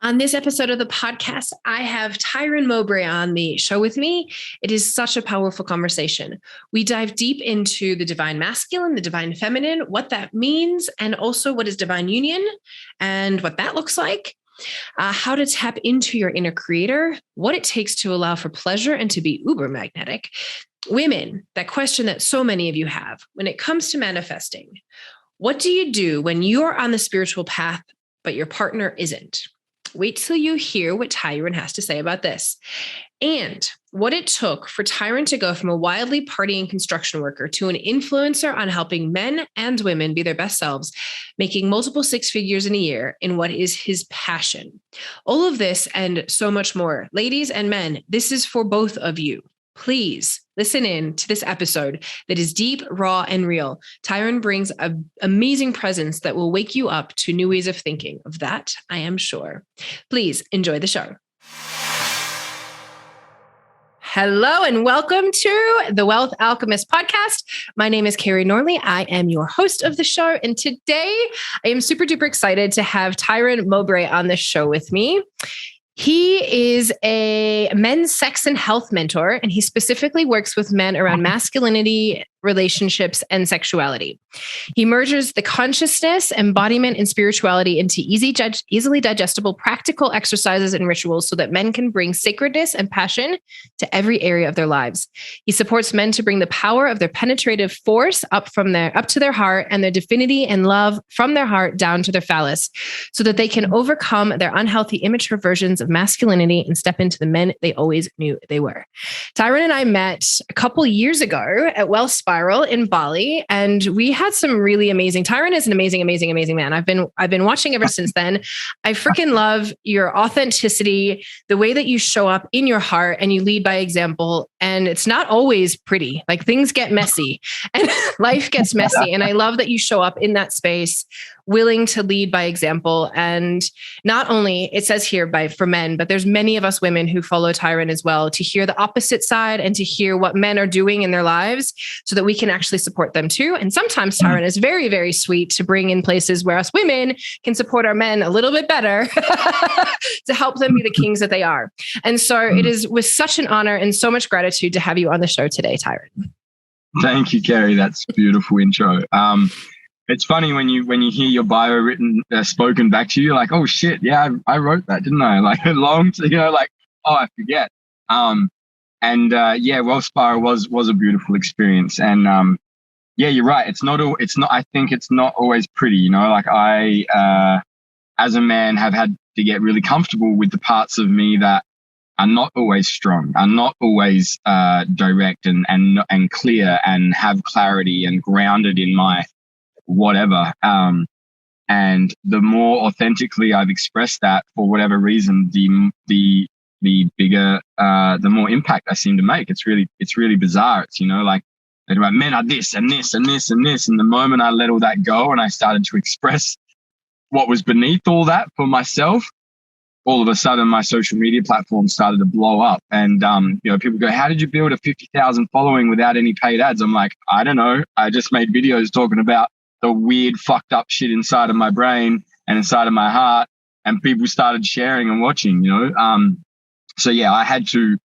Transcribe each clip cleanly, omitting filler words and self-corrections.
On this episode of the podcast, I have Tyran Mowbray on the show with me. It is such a powerful conversation. We dive deep into the divine masculine, the divine feminine, what that means, and also what is divine union and what that looks like, how to tap into your inner creator, what it takes to allow for pleasure and to be uber magnetic. Women, that question that so many of you have when it comes to manifesting. What do you do when you're on the spiritual path, but your partner isn't? Wait till you hear what Tyran has to say about this and what it took for Tyran to go from a wildly partying construction worker to an influencer on helping men and women be their best selves, making multiple six figures in a year in what is his passion. All of this and so much more. Ladies and men, this is for both of you. Please listen in to this episode that is deep, raw, and real. Tyran brings an amazing presence that will wake you up to new ways of thinking. Of that, I am sure. Please enjoy the show. Hello and welcome to the Wealth Alchemist podcast. My name is Carrie Norley. I am your host of the show. And today I am super duper excited to have Tyran Mowbray on the show with me. He is a men's sex and health mentor, and he specifically works with men around masculinity, relationships, and sexuality. He merges the consciousness, embodiment, and spirituality into easily digestible, practical exercises and rituals so that men can bring sacredness and passion to every area of their lives. He supports men to bring the power of their penetrative force up to their heart and their divinity and love from their heart down to their phallus so that they can overcome their unhealthy, immature versions of masculinity and step into the men they always knew they were. Tyran and I met a couple years ago at Wealth Spiral in Bali, and we had some really amazing. Tyran is an amazing man. I've been watching ever since then. I freaking love your authenticity, the way that you show up in your heart and you lead by example. And it's not always pretty. Like things get messy and life gets messy. And I love that you show up in that space, willing to lead by example. And not only it says here for men, but there's many of us women who follow Tyran as well to hear the opposite side and to hear what men are doing in their lives so that we can actually support them too. And sometimes Tyran is very, very sweet to bring in places where us women can support our men a little bit better to help them be the kings that they are. And so it is with such an honor and so much gratitude to have you on the show today, Tyran. Thank you, Carrie. That's a beautiful intro. It's funny when you hear your bio written, spoken back to you, like, oh shit, yeah, I wrote that, didn't I? Like I forget. Wealth Spiral was a beautiful experience, and yeah, you're right. It's not. I think it's not always pretty. You know, like I, as a man, have had to get really comfortable with the parts of me that are not always strong, are not always direct and clear, and have clarity and grounded in my whatever. And the more authentically I've expressed that, for whatever reason, the bigger, the more impact I seem to make. It's really bizarre. It's, you know, like men are this and this and this and this. And the moment I let all that go and I started to express what was beneath all that for myself, all of a sudden my social media platform started to blow up. And, people go, how did you build a 50,000 following without any paid ads? I'm like, I don't know. I just made videos talking about the weird fucked up shit inside of my brain and inside of my heart. And people started sharing and watching, you know? So yeah, I had to,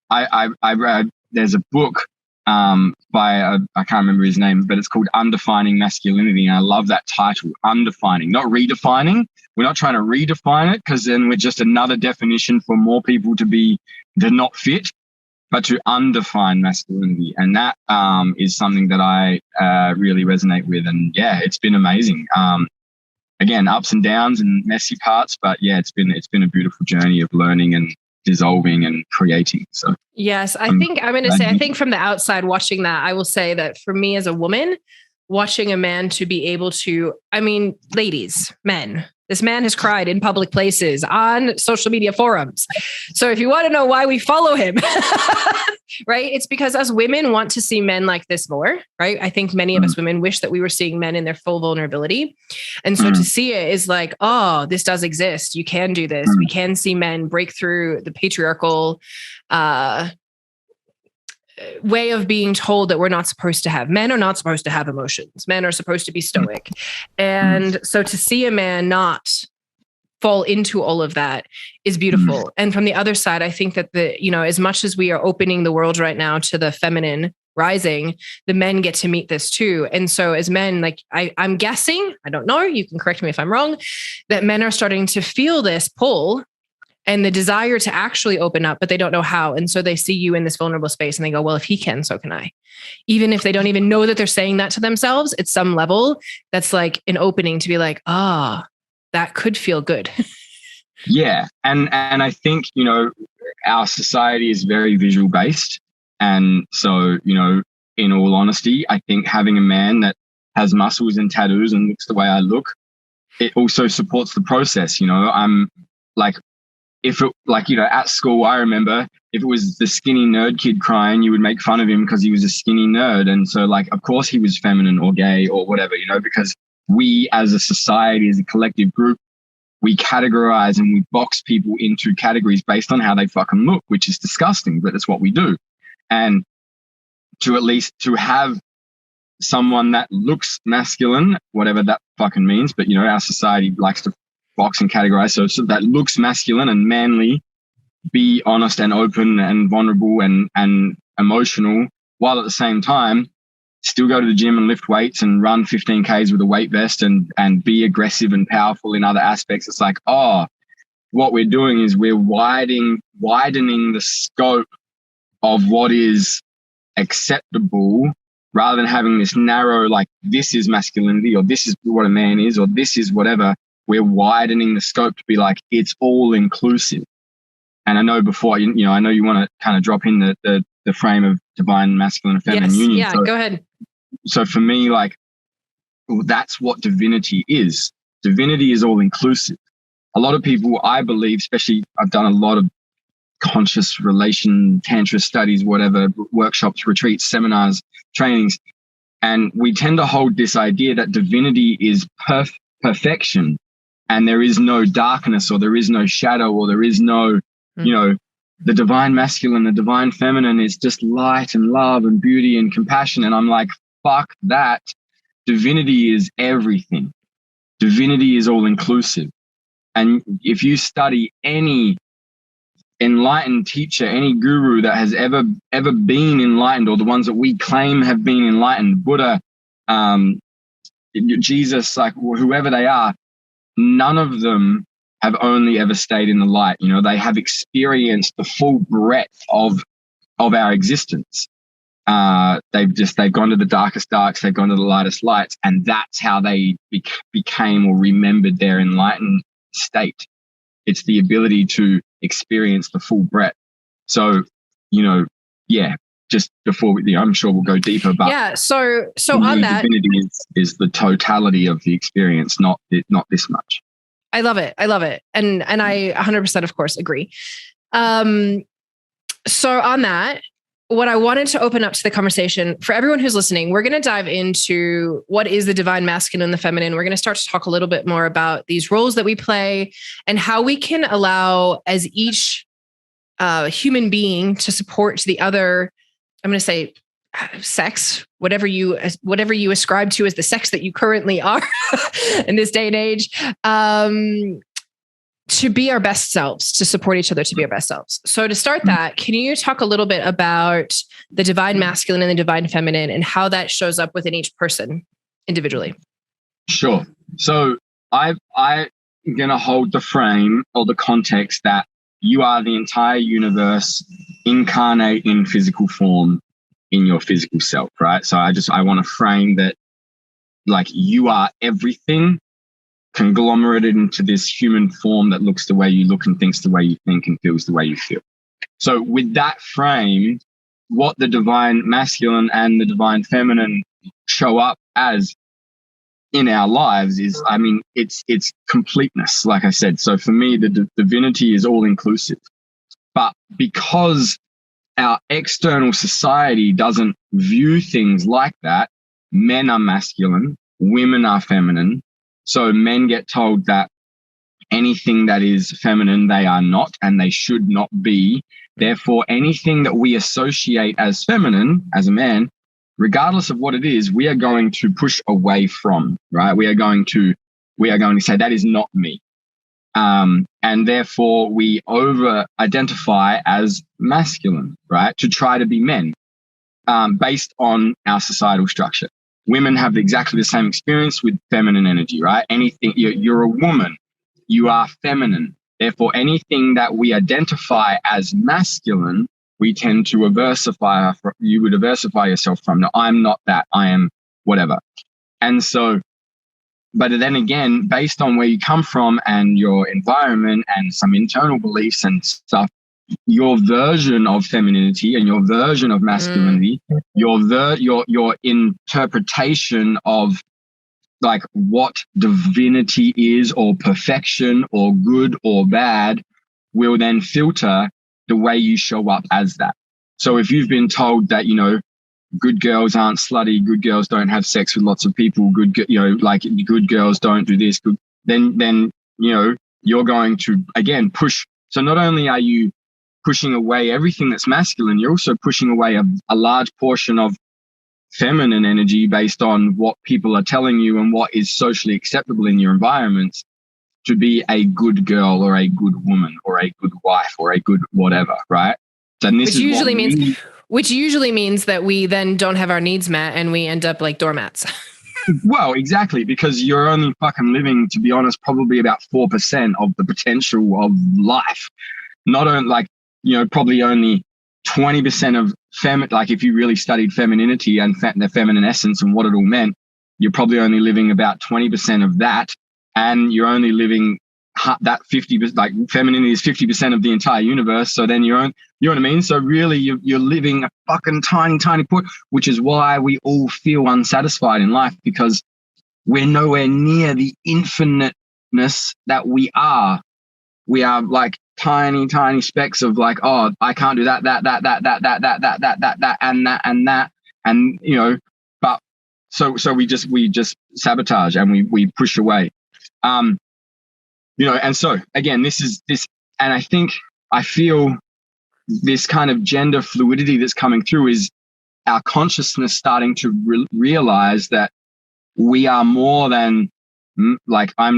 I read, there's a book by, I can't remember his name, but it's called Undefining Masculinity. And I love that title, Undefining, not redefining. We're not trying to redefine it because then we're just another definition for more people to not fit, but to undefine masculinity. And that is something that I really resonate with. And yeah, it's been amazing. Again, ups and downs and messy parts, but yeah, it's been a beautiful journey of learning and dissolving and creating. So yes, I think from the outside watching that, I will say that for me as a woman, watching a man to be able to, ladies, men, this man has cried in public places on social media forums. So if you want to know why we follow him, right? It's because us women want to see men like this more, right? I think many of us women wish that we were seeing men in their full vulnerability. And so to see it is like, oh, this does exist. You can do this. We can see men break through the patriarchal way of being told that we're not supposed to have. Men are not supposed to have emotions. Men are supposed to be stoic. And so to see a man not fall into all of that is beautiful. And from the other side, I think that as much as we are opening the world right now to the feminine rising, the men get to meet this too. And so as men, like I'm guessing, I don't know, you can correct me if I'm wrong, that men are starting to feel this pull and the desire to actually open up, but they don't know how. And so they see you in this vulnerable space and they go, well, if he can, so can I. Even if they don't even know that they're saying that to themselves, at some level, that's like an opening to be like, that could feel good. Yeah. And I think, our society is very visual based. And so, in all honesty, I think having a man that has muscles and tattoos and looks the way I look, it also supports the process. I'm like, at school, I remember if it was the skinny nerd kid crying, you would make fun of him because he was a skinny nerd. And so of course he was feminine or gay or whatever, because we as a society, as a collective group, we categorize and we box people into categories based on how they fucking look, which is disgusting, but it's what we do. And to have someone that looks masculine, whatever that fucking means, but our society likes to box and categorize. So that looks masculine and manly, be honest and open and vulnerable and emotional, while at the same time still go to the gym and lift weights and run 15Ks with a weight vest and be aggressive and powerful in other aspects. It's like, what we're doing is we're widening the scope of what is acceptable, rather than having this narrow, like, this is masculinity or this is what a man is or this is whatever. We're widening the scope to be like, it's all inclusive. And I know before, I know you want to kind of drop in the frame of divine masculine and feminine union. Yeah, so, go ahead. So for me, that's what divinity is. Divinity is all inclusive. A lot of people, I believe, especially I've done a lot of conscious relation, tantra studies, whatever, workshops, retreats, seminars, trainings. And we tend to hold this idea that divinity is perfection and there is no darkness or there is no shadow or there is no, the divine masculine, the divine feminine is just light and love and beauty and compassion. And I'm like, fuck that. Divinity is everything. Divinity is all inclusive. And if you study any enlightened teacher, any guru that has ever been enlightened, or the ones that we claim have been enlightened, Buddha, Jesus, like whoever they are, none of them have only ever stayed in the light. They have experienced the full breadth of our existence. They've gone to the darkest darks, they've gone to the lightest lights, and that's how they became or remembered their enlightened state. It's the ability to experience the full breadth. So, just before I'm sure we'll go deeper, but so on that, divinity is the totality of the experience, not this much. I love it. And I 100% of course agree. So on that, what I wanted to open up to the conversation for everyone who's listening, we're going to dive into what is the divine masculine and the feminine. We're going to start to talk a little bit more about these roles that we play and how we can allow as each human being to support the other, I'm going to say sex, whatever you ascribe to as the sex that you currently are in this day and age, to be our best selves, to support each other, to be our best selves. So to start that, can you talk a little bit about the divine masculine and the divine feminine and how that shows up within each person individually? Sure. So I'm going to hold the frame or the context that you are the entire universe incarnate in physical form in your physical self, right? So I want to frame that like you are everything conglomerated into this human form that looks the way you look and thinks the way you think and feels the way you feel. So with that frame, what the divine masculine and the divine feminine show up as in our lives is, it's completeness, like I said. So for me, the divinity is all inclusive. But because our external society doesn't view things like that, men are masculine, women are feminine. So men get told that anything that is feminine, they are not, and they should not be. Therefore, anything that we associate as feminine, as a man, regardless of what it is, we are going to push away from, right? We are going to say that is not me. And therefore we over identify as masculine, right? To try to be men, based on our societal structure. Women have exactly the same experience with feminine energy, right? Anything, you're a woman, you are feminine. Therefore, anything that we identify as masculine, we tend to aversify. You would aversify yourself from. No, I'm not that. I am whatever. And so, but then again, based on where you come from and your environment and some internal beliefs and stuff, your version of femininity and your version of masculinity, your interpretation of like what divinity is, or perfection, or good or bad, will then filter the way you show up as that. So if you've been told that, good girls aren't slutty, good girls don't have sex with lots of people, good girls don't do this, then you're going to again push. So not only are you pushing away everything that's masculine, you're also pushing away a large portion of feminine energy based on what people are telling you and what is socially acceptable in your environments to be a good girl or a good woman or a good wife or a good whatever, right? And this which usually means that we then don't have our needs met and we end up like doormats. Well, exactly, because you're only fucking living, to be honest, probably about 4% of the potential of life. Not only probably only 20% of like if you really studied femininity and the feminine essence and what it all meant, you're probably only living about 20% of that. And you're only living that 50%, like femininity is 50% of the entire universe. So then you know what I mean? So really you're living a fucking tiny put, which is why we all feel unsatisfied in life, because we're nowhere near the infiniteness that we are. We are like tiny specks of like, oh, I can't do that, and that. And, but so we just sabotage and we push away. And so again, this, and I feel this kind of gender fluidity that's coming through is our consciousness starting to realize that we are more than like, I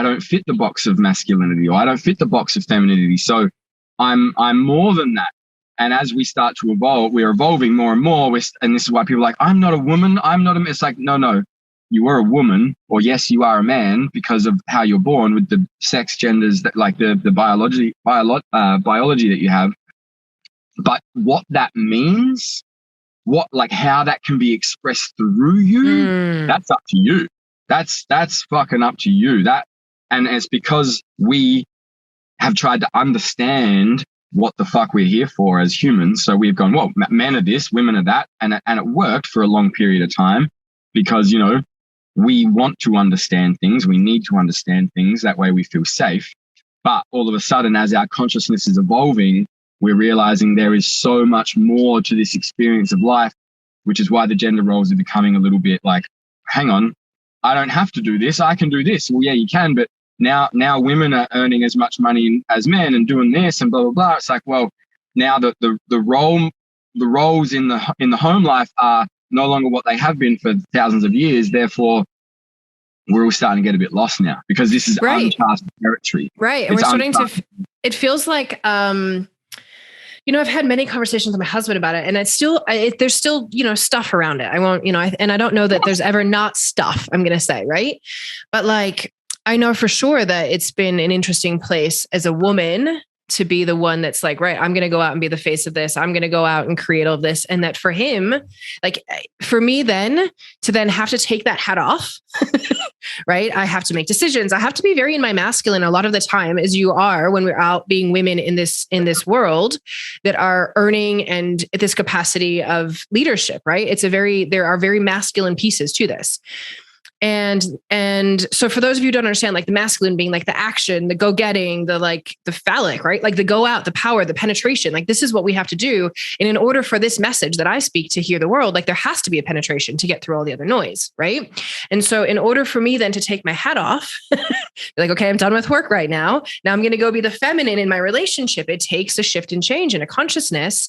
don't fit the box of masculinity, or I don't fit the box of femininity. So I'm more than that. And as we start to evolve, we're evolving more and more. And this is why people are like, I'm not a woman. It's like, no. You are a woman, or yes, you are a man because of how you're born with the sex genders that like the biology that you have. But what that means, how that can be expressed through you, that's up to you. That's fucking up to you. And it's because we have tried to understand what the fuck we're here for as humans. So we've gone, well, men are this, women are that. And it worked for a long period of time because, we want to understand things. We need to understand things. That way we feel safe. But all of a sudden, as our consciousness is evolving, we're realizing there is so much more to this experience of life, which is why the gender roles are becoming a little bit like, hang on, I don't have to do this. I can do this. Well, yeah, you can. But now women are earning as much money as men and doing this and blah, blah, blah. It's like, well, now the roles in the home life are no longer what they have been for thousands of years. Therefore, we're all starting to get a bit lost now because this is uncharted territory. Right. And we're starting to, it feels like, I've had many conversations with my husband about it, and there's still, stuff around it. I won't, and I don't know that there's ever not stuff, I'm going to say, right. But like, I know for sure that it's been an interesting place as a woman to be the one that's like, right, I'm going to go out and be the face of this. I'm going to go out and create all of this. And that for him, like for me then to then have to take that hat off, right? I have to make decisions. I have to be very in my masculine a lot of the time, as you are when we're out being women in this world that are earning and at this capacity of leadership, right? There are very masculine pieces to this. And so for those of you who don't understand, like the masculine being like the action, the go-getting, the phallic, right? Like the go out, the power, the penetration, like this is what we have to do. And in order for this message that I speak to hear the world, like there has to be a penetration to get through all the other noise, right? And so in order for me then to take my hat off, like, okay, I'm done with work right now. Now I'm going to go be the feminine in my relationship. It takes a shift and change in a consciousness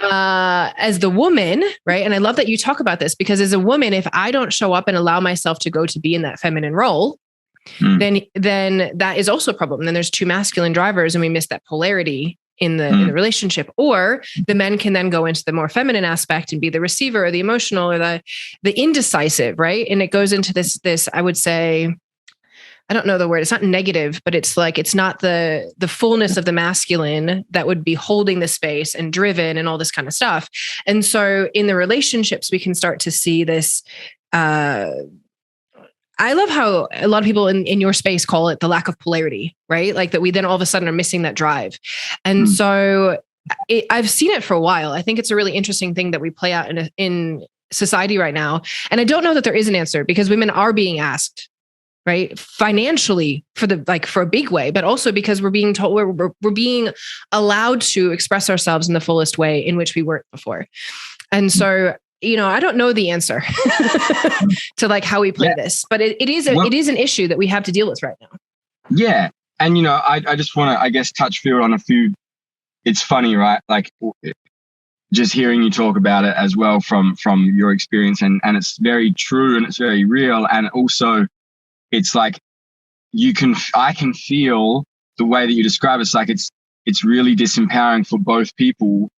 as the woman, right? And I love that you talk about this because as a woman, if I don't show up and allow myself to go to be in that feminine role, then that is also a problem. Then there's two masculine drivers and we miss that polarity in the relationship. Or the men can then go into the more feminine aspect and be the receiver or the emotional or the indecisive, right? And it goes into this, I would say, I don't know the word. It's not negative, but it's like, it's not the fullness of the masculine that would be holding the space and driven and all this kind of stuff. And so in the relationships, we can start to see this, I love how a lot of people in your space call it the lack of polarity, right? Like that we then all of a sudden are missing that drive. And so I've seen it for a while. I think it's a really interesting thing that we play out in society right now. And I don't know that there is an answer because women are being asked, right? Financially for a big way, but also because we're being told, we're being allowed to express ourselves in the fullest way in which we weren't before. And so, I don't know the answer to like how we play this, but it is an issue that we have to deal with right now. Yeah. And, I just want to, I guess, touch field on a few. It's funny, right? Like just hearing you talk about it as well from your experience and it's very true and it's very real. And also it's like, I can feel the way that you describe it. It's like, it's really disempowering for both people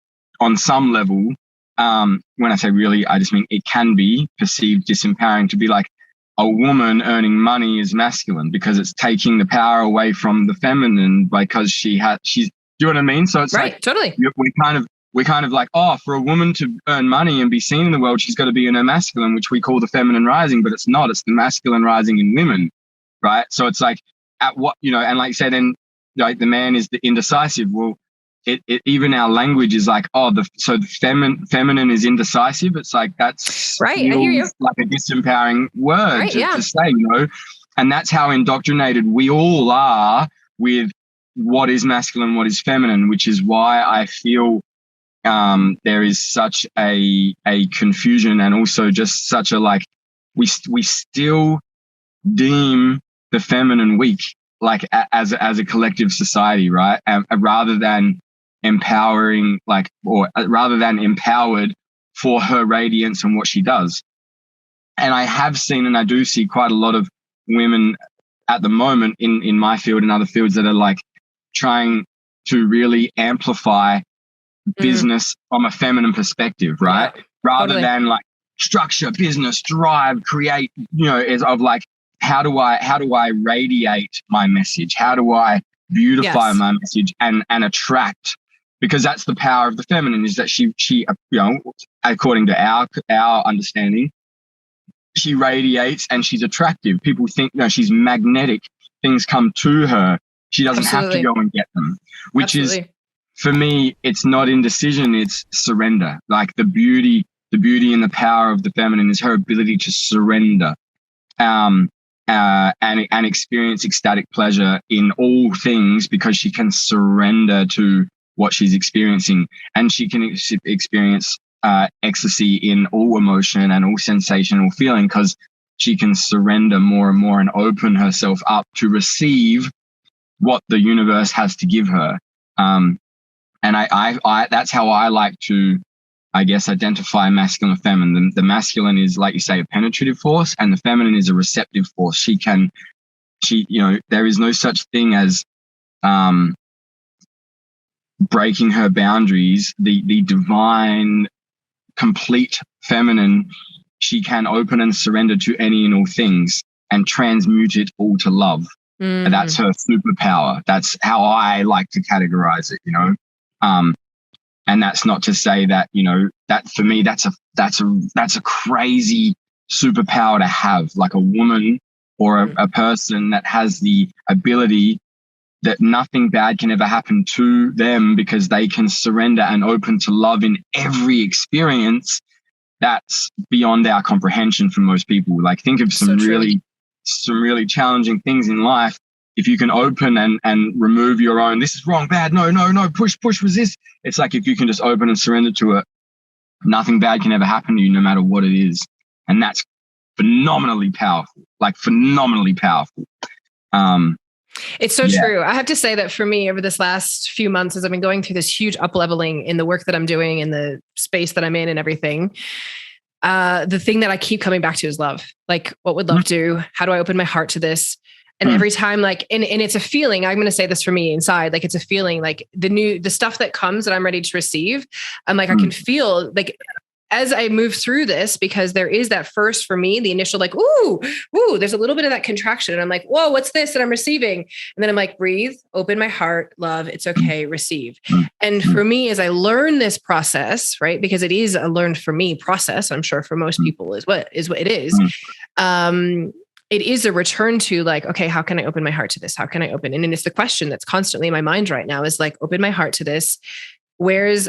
on some level. When I say really, I just mean it can be perceived disempowering to be like a woman earning money is masculine because it's taking the power away from the feminine because she's, do you know what I mean? So it's right, like, totally. We're kind of like, for a woman to earn money and be seen in the world, she's got to be in her masculine, which we call the feminine rising, but it's not, it's the masculine rising in women. Right. So it's like at what, and like you say, then like the man is the indecisive. Well, it even our language is like, the feminine is indecisive. It's like, that's right. I hear you. Like a disempowering word right, to say, and that's how indoctrinated we all are with what is masculine, what is feminine, which is why I feel there is such a confusion and also just such a like, we still deem the feminine weak, like as a collective society, right? Rather than empowering, rather than empowered for her radiance and what she does. And I have seen, and I do see quite a lot of women at the moment in my field and other fields that are like trying to really amplify business from a feminine perspective, right? Yeah, rather than like structure, business, drive, create, is of like, how do I radiate my message? How do I beautify my message and attract? Because that's the power of the feminine, is that she according to our understanding, she radiates and she's attractive. People think she's magnetic. Things come to her. She doesn't have to go and get them, which is, for me, it's not indecision, it's surrender. Like the beauty and the power of the feminine is her ability to surrender. And experience ecstatic pleasure in all things because she can surrender to what she's experiencing, and she can experience ecstasy in all emotion and all sensational feeling because she can surrender more and more and open herself up to receive what the universe has to give her. And I that's how I like to, I guess, identify masculine and feminine. The masculine is, like you say, a penetrative force, and the feminine is a receptive force. There is no such thing as breaking her boundaries. The divine, complete feminine, she can open and surrender to any and all things and transmute it all to love. And that's her superpower. That's how I like to categorize it, and that's not to say that, that for me, that's a crazy superpower to have, like a woman or a person that has the ability that nothing bad can ever happen to them because they can surrender and open to love in every experience. That's beyond our comprehension for most people. Like, think of some really challenging things in life. If you can open and remove your own, this is wrong, bad, no, push, resist. It's like, if you can just open and surrender to it, nothing bad can ever happen to you, no matter what it is. And that's phenomenally powerful, It's so true. I have to say that for me, over this last few months, as I've been going through this huge up-leveling in the work that I'm doing, in the space that I'm in and everything, the thing that I keep coming back to is love. Like, what would love do? How do I open my heart to this? And every time, like, and it's a feeling, I'm going to say this for me inside, like, it's a feeling like the stuff that comes that I'm ready to receive. I'm like, I can feel like, as I move through this, because there is that first for me, the initial like, ooh, there's a little bit of that contraction. And I'm like, whoa, what's this that I'm receiving? And then I'm like, breathe, open my heart, love, it's okay, receive. And for me, as I learn this process, right, because it is a learned for me process, I'm sure for most people is what it is. It is a return to like, okay, how can I open my heart to this? How can I open? And then it's the question that's constantly in my mind right now is like, open my heart to this. Where is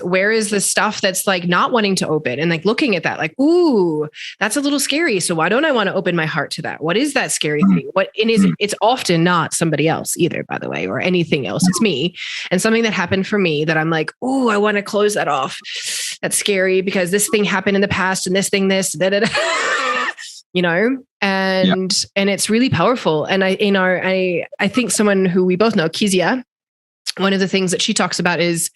the stuff that's like not wanting to open and like looking at that, like, ooh, that's a little scary. So why don't I want to open my heart to that? What is that scary thing? It's often not somebody else either, by the way, or anything else. It's me. And something that happened for me that I'm like, ooh, I want to close that off. That's scary because this thing happened in the past and this thing, you know, and it's really powerful. And I think someone who we both know, Kezia, one of the things that she talks about is,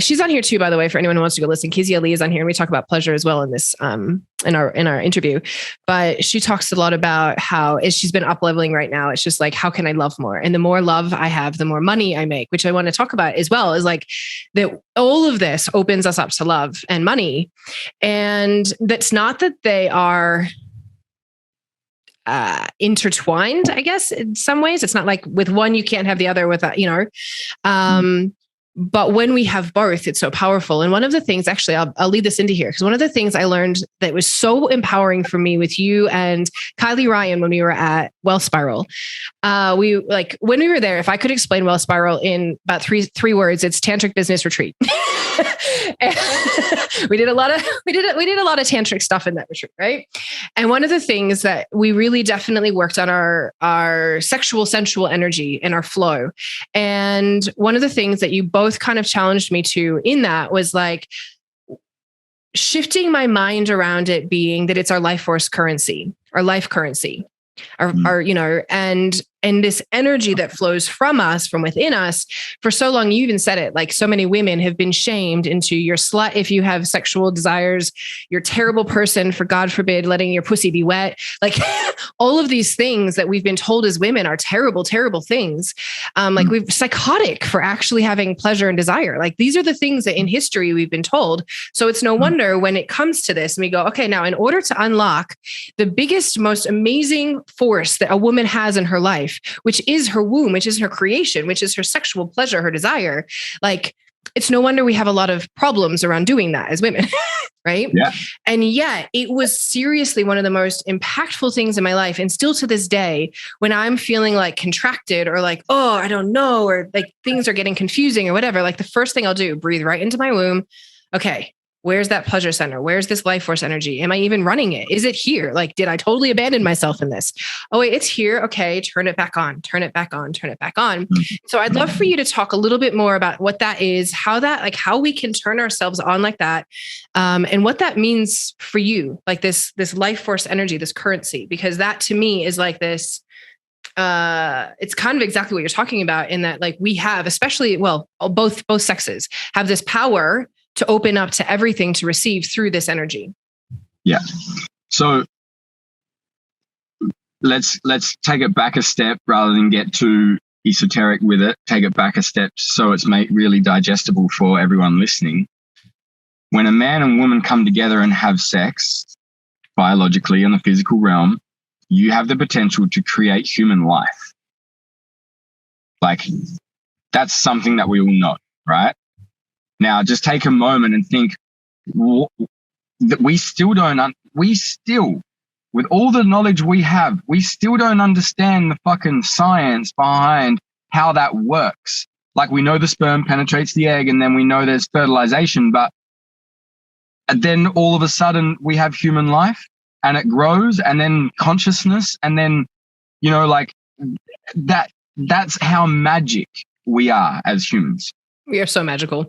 she's on here too, by the way, for anyone who wants to go listen. Kezia Lee is on here, and we talk about pleasure as well in this, in our interview. But she talks a lot about how as she's been up leveling right now, it's just like, how can I love more? And the more love I have, the more money I make, which I want to talk about as well, is like that all of this opens us up to love and money. And that's not that they are intertwined, I guess, in some ways. It's not like with one, you can't have the other without, you know, but when we have both, it's so powerful. And one of the things, actually, I'll lead this into here, because one of the things I learned that was so empowering for me with you and Kylie Ryan when we were at Wealth Spiral, when we were there, if I could explain Wealth Spiral in about three words, it's tantric business retreat. we did a lot of tantric stuff in that retreat, right? And one of the things that we really definitely worked on our sexual, sensual energy and our flow. And one of the things that you both kind of challenged me to in that was like shifting my mind around it being that it's our life force currency, our life currency. Our you know, and this energy that flows from us, from within us. For so long, you even said it, like so many women have been shamed into you're slut if you have sexual desires, you're a terrible person for, God forbid, letting your pussy be wet. Like all of these things that we've been told as women are terrible, terrible things. Like we're psychotic for actually having pleasure and desire. Like these are the things that in history we've been told. So it's no wonder when it comes to this and we go, okay, now in order to unlock the biggest, most amazing force that a woman has in her life, which is her womb, which is her creation, which is her sexual pleasure, her desire, like it's no wonder we have a lot of problems around doing that as women, right? Yeah. And yet it was seriously one of the most impactful things in my life. And still to this day, when I'm feeling like contracted or like, oh, I don't know, or like things are getting confusing or whatever, like the first thing I'll do, breathe right into my womb. Okay. Where's that pleasure center? Where's this life force energy? Am I even running it? Is it here? Like, did I totally abandon myself in this? Oh, wait, it's here. Okay. Turn it back on, turn it back on, turn it back on. So I'd love for you to talk a little bit more about what that is, how we can turn ourselves on like that. And what that means for you, like this life force energy, this currency, because that to me is like this, it's kind of exactly what you're talking about in that, like we have, especially, well, both sexes have this power to open up to everything to receive through this energy. Yeah. So let's take it back a step rather than get too esoteric with it. Take it back a step so it's really digestible for everyone listening. When a man and woman come together and have sex biologically in the physical realm, you have the potential to create human life. Like that's something that we all know, right? Now, just take a moment and think that we still, with all the knowledge we have, we still don't understand the fucking science behind how that works. Like we know the sperm penetrates the egg and then we know there's fertilization, but then all of a sudden we have human life and it grows and then consciousness and then, you know, like that's how magic we are as humans. We are so magical.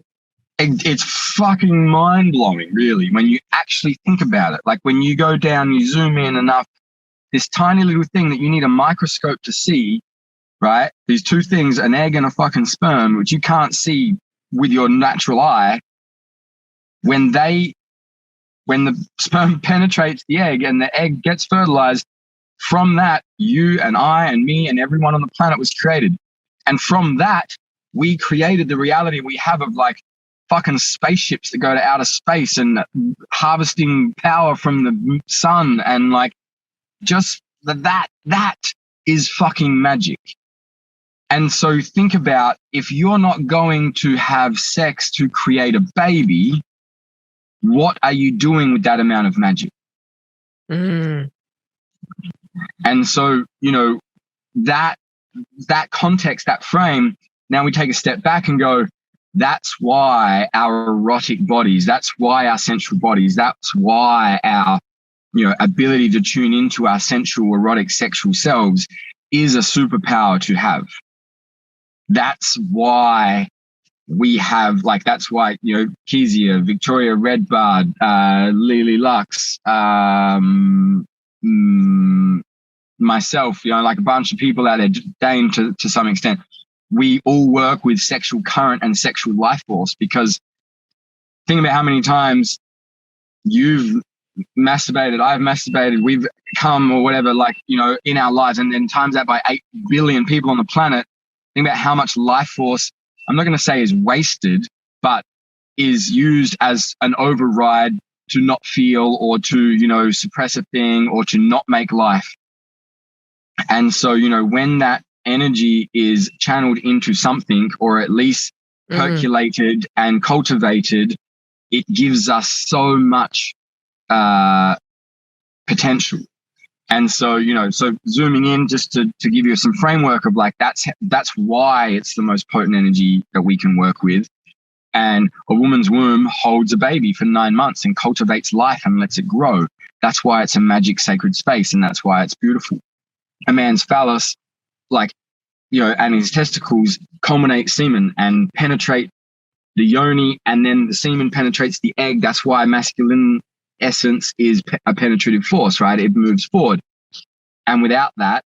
It's fucking mind-blowing, really, when you actually think about it. Like when you go down, you zoom in enough, this tiny little thing that you need a microscope to see, right? These two things, an egg and a fucking sperm, which you can't see with your natural eye. When the sperm penetrates the egg and the egg gets fertilized, From that, you and I and me and everyone on the planet was created. And from that, we created the reality we have of like fucking spaceships that go to outer space and harvesting power from the sun, and like just that is fucking magic. And so think about, if you're not going to have sex to create a baby, what are you doing with that amount of magic? And so, you know, that context, that frame, now we take a step back and go, that's why our erotic bodies, that's why our sensual bodies, that's why our, you know, ability to tune into our sensual, erotic, sexual selves is a superpower to have. That's why we have, like, that's why, you know, Kezia, Victoria Redbard, Lily Lux, myself, you know, like a bunch of people out there, Dane to some extent, we all work with sexual current and sexual life force. Because think about how many times you've masturbated, I've masturbated, we've come or whatever, like, you know, in our lives, and then times that by 8 billion people on the planet. Think about how much life force, I'm not going to say is wasted, but is used as an override to not feel, or to, you know, suppress a thing, or to not make life. And so, you know, when that energy is channeled into something, or at least percolated and cultivated, it gives us so much potential. And so, you know, so zooming in just to give you some framework of like, that's why it's the most potent energy that we can work with. And a woman's womb holds a baby for 9 months and cultivates life and lets it grow. That's why it's a magic sacred space, and that's why it's beautiful. A man's phallus, like, you know, and his testicles culminate semen and penetrate the yoni, and then the semen penetrates the egg. That's why masculine essence is a penetrative force, right? It moves forward. And without that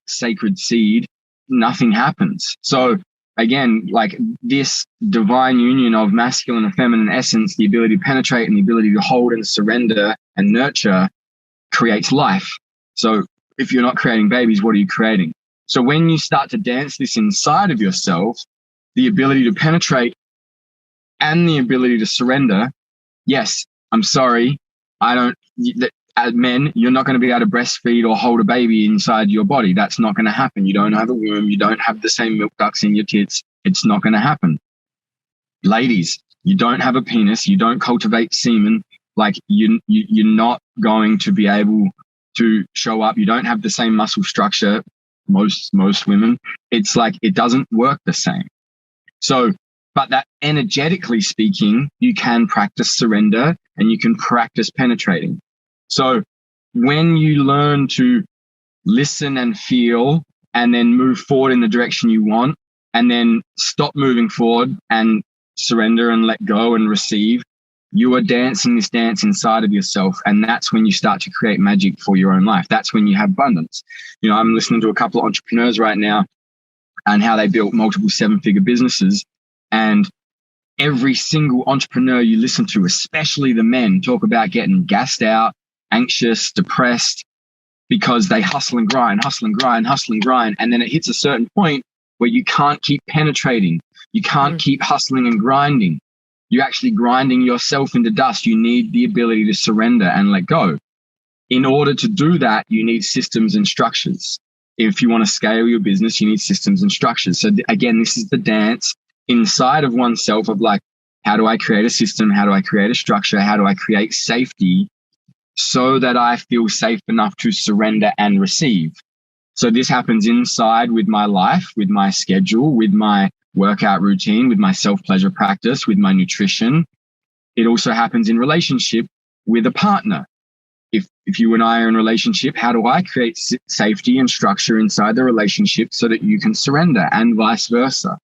sacred seed, nothing happens. So again, like this divine union of masculine and feminine essence, the ability to penetrate and the ability to hold and surrender and nurture, creates life. So if you're not creating babies, what are you creating? So when you start to dance this inside of yourself, the ability to penetrate and the ability to surrender, yes, I'm sorry, as men, you're not going to be able to breastfeed or hold a baby inside your body. That's not going to happen. You don't have a womb. You don't have the same milk ducts in your tits. It's not going to happen. Ladies, you don't have a penis. You don't cultivate semen. Like you're not going to be able to show up. You don't have the same muscle structure. Most women, it's like it doesn't work the same. So, but that energetically speaking, you can practice surrender and you can practice penetrating. So when you learn to listen and feel and then move forward in the direction you want, and then stop moving forward and surrender and let go and receive, you are dancing this dance inside of yourself. And that's when you start to create magic for your own life. That's when you have abundance. You know, I'm listening to a couple of entrepreneurs right now and how they built multiple 7-figure businesses. And every single entrepreneur you listen to, especially the men, talk about getting gassed out, anxious, depressed, because they hustle and grind. And then it hits a certain point where you can't keep penetrating. You can't keep hustling and grinding. You're actually grinding yourself into dust. You need the ability to surrender and let go. In order to do that, you need systems and structures. If you want to scale your business, you need systems and structures. So again, this is the dance inside of oneself of like, how do I create a system? How do I create a structure? How do I create safety so that I feel safe enough to surrender and receive? So this happens inside with my life, with my schedule, with my workout routine, with my self-pleasure practice, with my nutrition. It also happens in relationship with a partner. If you and I are in a relationship, how do I create safety and structure inside the relationship so that you can surrender, and vice versa?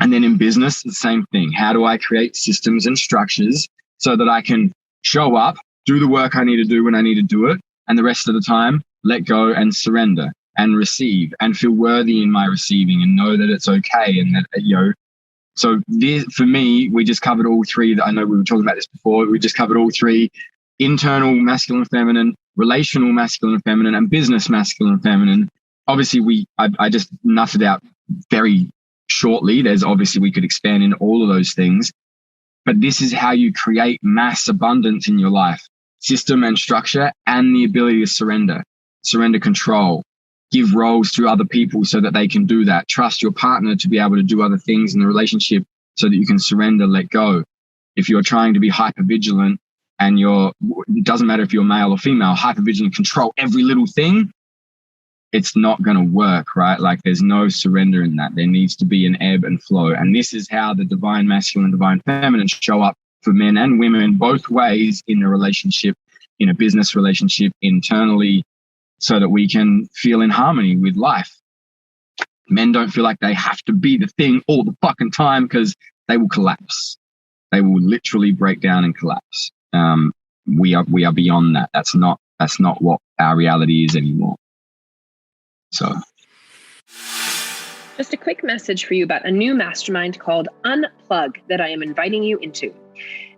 And then in business, the same thing. How do I create systems and structures so that I can show up, do the work I need to do when I need to do it, and the rest of the time, let go and surrender and receive and feel worthy in my receiving and know that it's okay. And that, you know, so this, for me, we just covered all three. I know we were talking about this before. We just covered all three internal masculine and feminine, relational masculine and feminine, and business masculine and feminine. Obviously, I just nutted out very shortly. There's obviously, we could expand in all of those things, but this is how you create mass abundance in your life: system and structure, and the ability to surrender control, give roles to other people so that they can do that. Trust your partner to be able to do other things in the relationship so that you can surrender, let go. If you're trying to be hyper vigilant and it doesn't matter if you're male or female, hyper vigilant, control every little thing, it's not going to work, right? Like, there's no surrender in that. There needs to be an ebb and flow. And this is how the divine masculine and divine feminine show up for men and women both ways in a relationship, in a business relationship, internally, so that we can feel in harmony with life. Men don't feel like they have to be the thing all the fucking time, because they will collapse. They will literally break down and collapse. We are beyond that. That's not what our reality is anymore. So, just a quick message for you about a new mastermind called Unplug that I am inviting you into.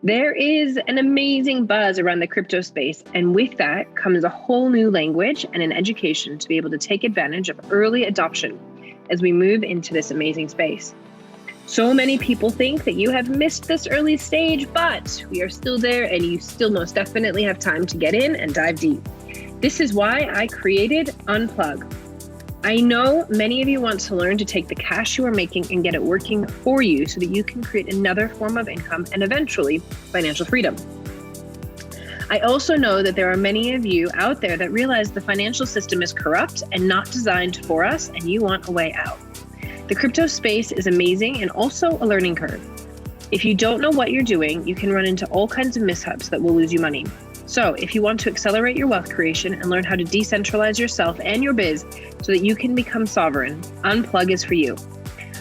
There is an amazing buzz around the crypto space, and with that comes a whole new language and an education to be able to take advantage of early adoption as we move into this amazing space. So many people think that you have missed this early stage, but we are still there, and you still most definitely have time to get in and dive deep. This is why I created Unplug. I know many of you want to learn to take the cash you are making and get it working for you so that you can create another form of income and eventually financial freedom. I also know that there are many of you out there that realize the financial system is corrupt and not designed for us, and you want a way out. The crypto space is amazing and also a learning curve. If you don't know what you're doing, you can run into all kinds of mishaps that will lose you money. So if you want to accelerate your wealth creation and learn how to decentralize yourself and your biz so that you can become sovereign, Unplug is for you.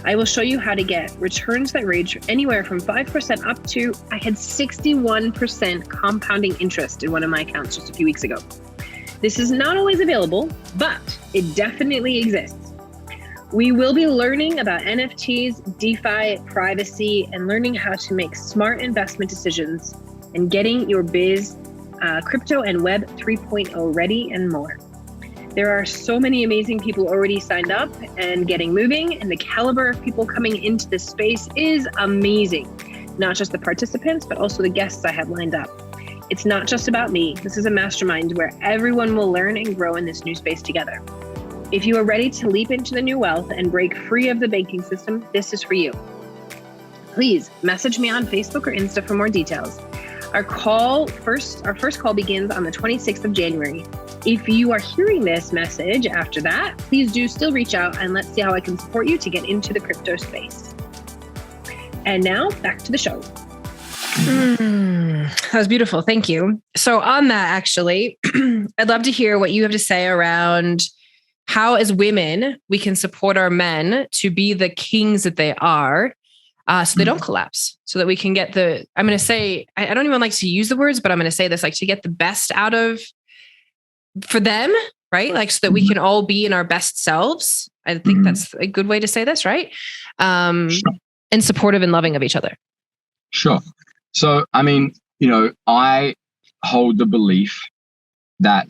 I will show you how to get returns that range anywhere from 5% up to, I had 61% compounding interest in one of my accounts just a few weeks ago. This is not always available, but it definitely exists. We will be learning about NFTs, DeFi, privacy, and learning how to make smart investment decisions and getting your biz, crypto and web 3.0 ready, and more. There are so many amazing people already signed up and getting moving, and the caliber of people coming into this space is amazing. Not just the participants, but also the guests I have lined up. It's not just about me. This is a mastermind where everyone will learn and grow in this new space together. If you are ready to leap into the new wealth and break free of the banking system, this is for you. Please message me on Facebook or Insta for more details. Our first call begins on the 26th of January. If you are hearing this message after that, please do still reach out and let's see how I can support you to get into the crypto space. And now back to the show. That was beautiful. Thank you. So on that, actually, I'd love to hear what you have to say around how, as women, we can support our men to be the kings that they are, so they don't collapse, so that we can get I'm going to say, I don't even like to use the words, but I'm going to say this, like, to get the best out of, for them, right? Like, so that we can all be in our best selves. I think that's a good way to say this, right? Sure. And supportive and loving of each other. Sure. So, I mean, I hold the belief that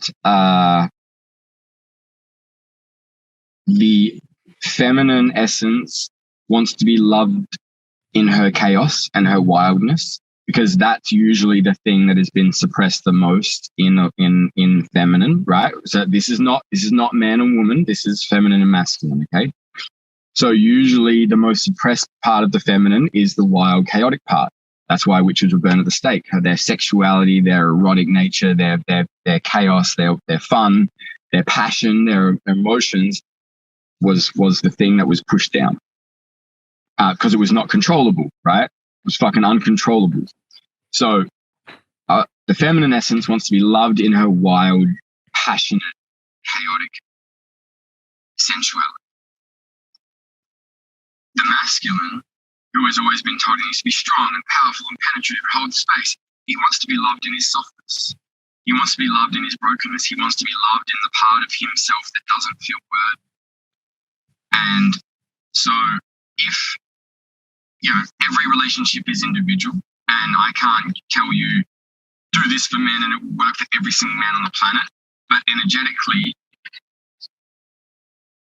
the feminine essence wants to be loved in her chaos and her wildness, because that's usually the thing that has been suppressed the most in feminine, right? So this is not man and woman. This is feminine and masculine. Okay. So usually the most suppressed part of the feminine is the wild, chaotic part. That's why witches were burned at the stake. Their sexuality, their erotic nature, their chaos, their fun, their passion, their emotions was the thing that was pushed down. Because it was not controllable, right? It was fucking uncontrollable. So the feminine essence wants to be loved in her wild, passionate, chaotic sensuality. The masculine, who has always been told he needs to be strong and powerful and penetrative and hold space, he wants to be loved in his softness. He wants to be loved in his brokenness. He wants to be loved in the part of himself that doesn't feel worthy. And so if every relationship is individual, and I can't tell you do this for men and it will work for every single man on the planet. But energetically,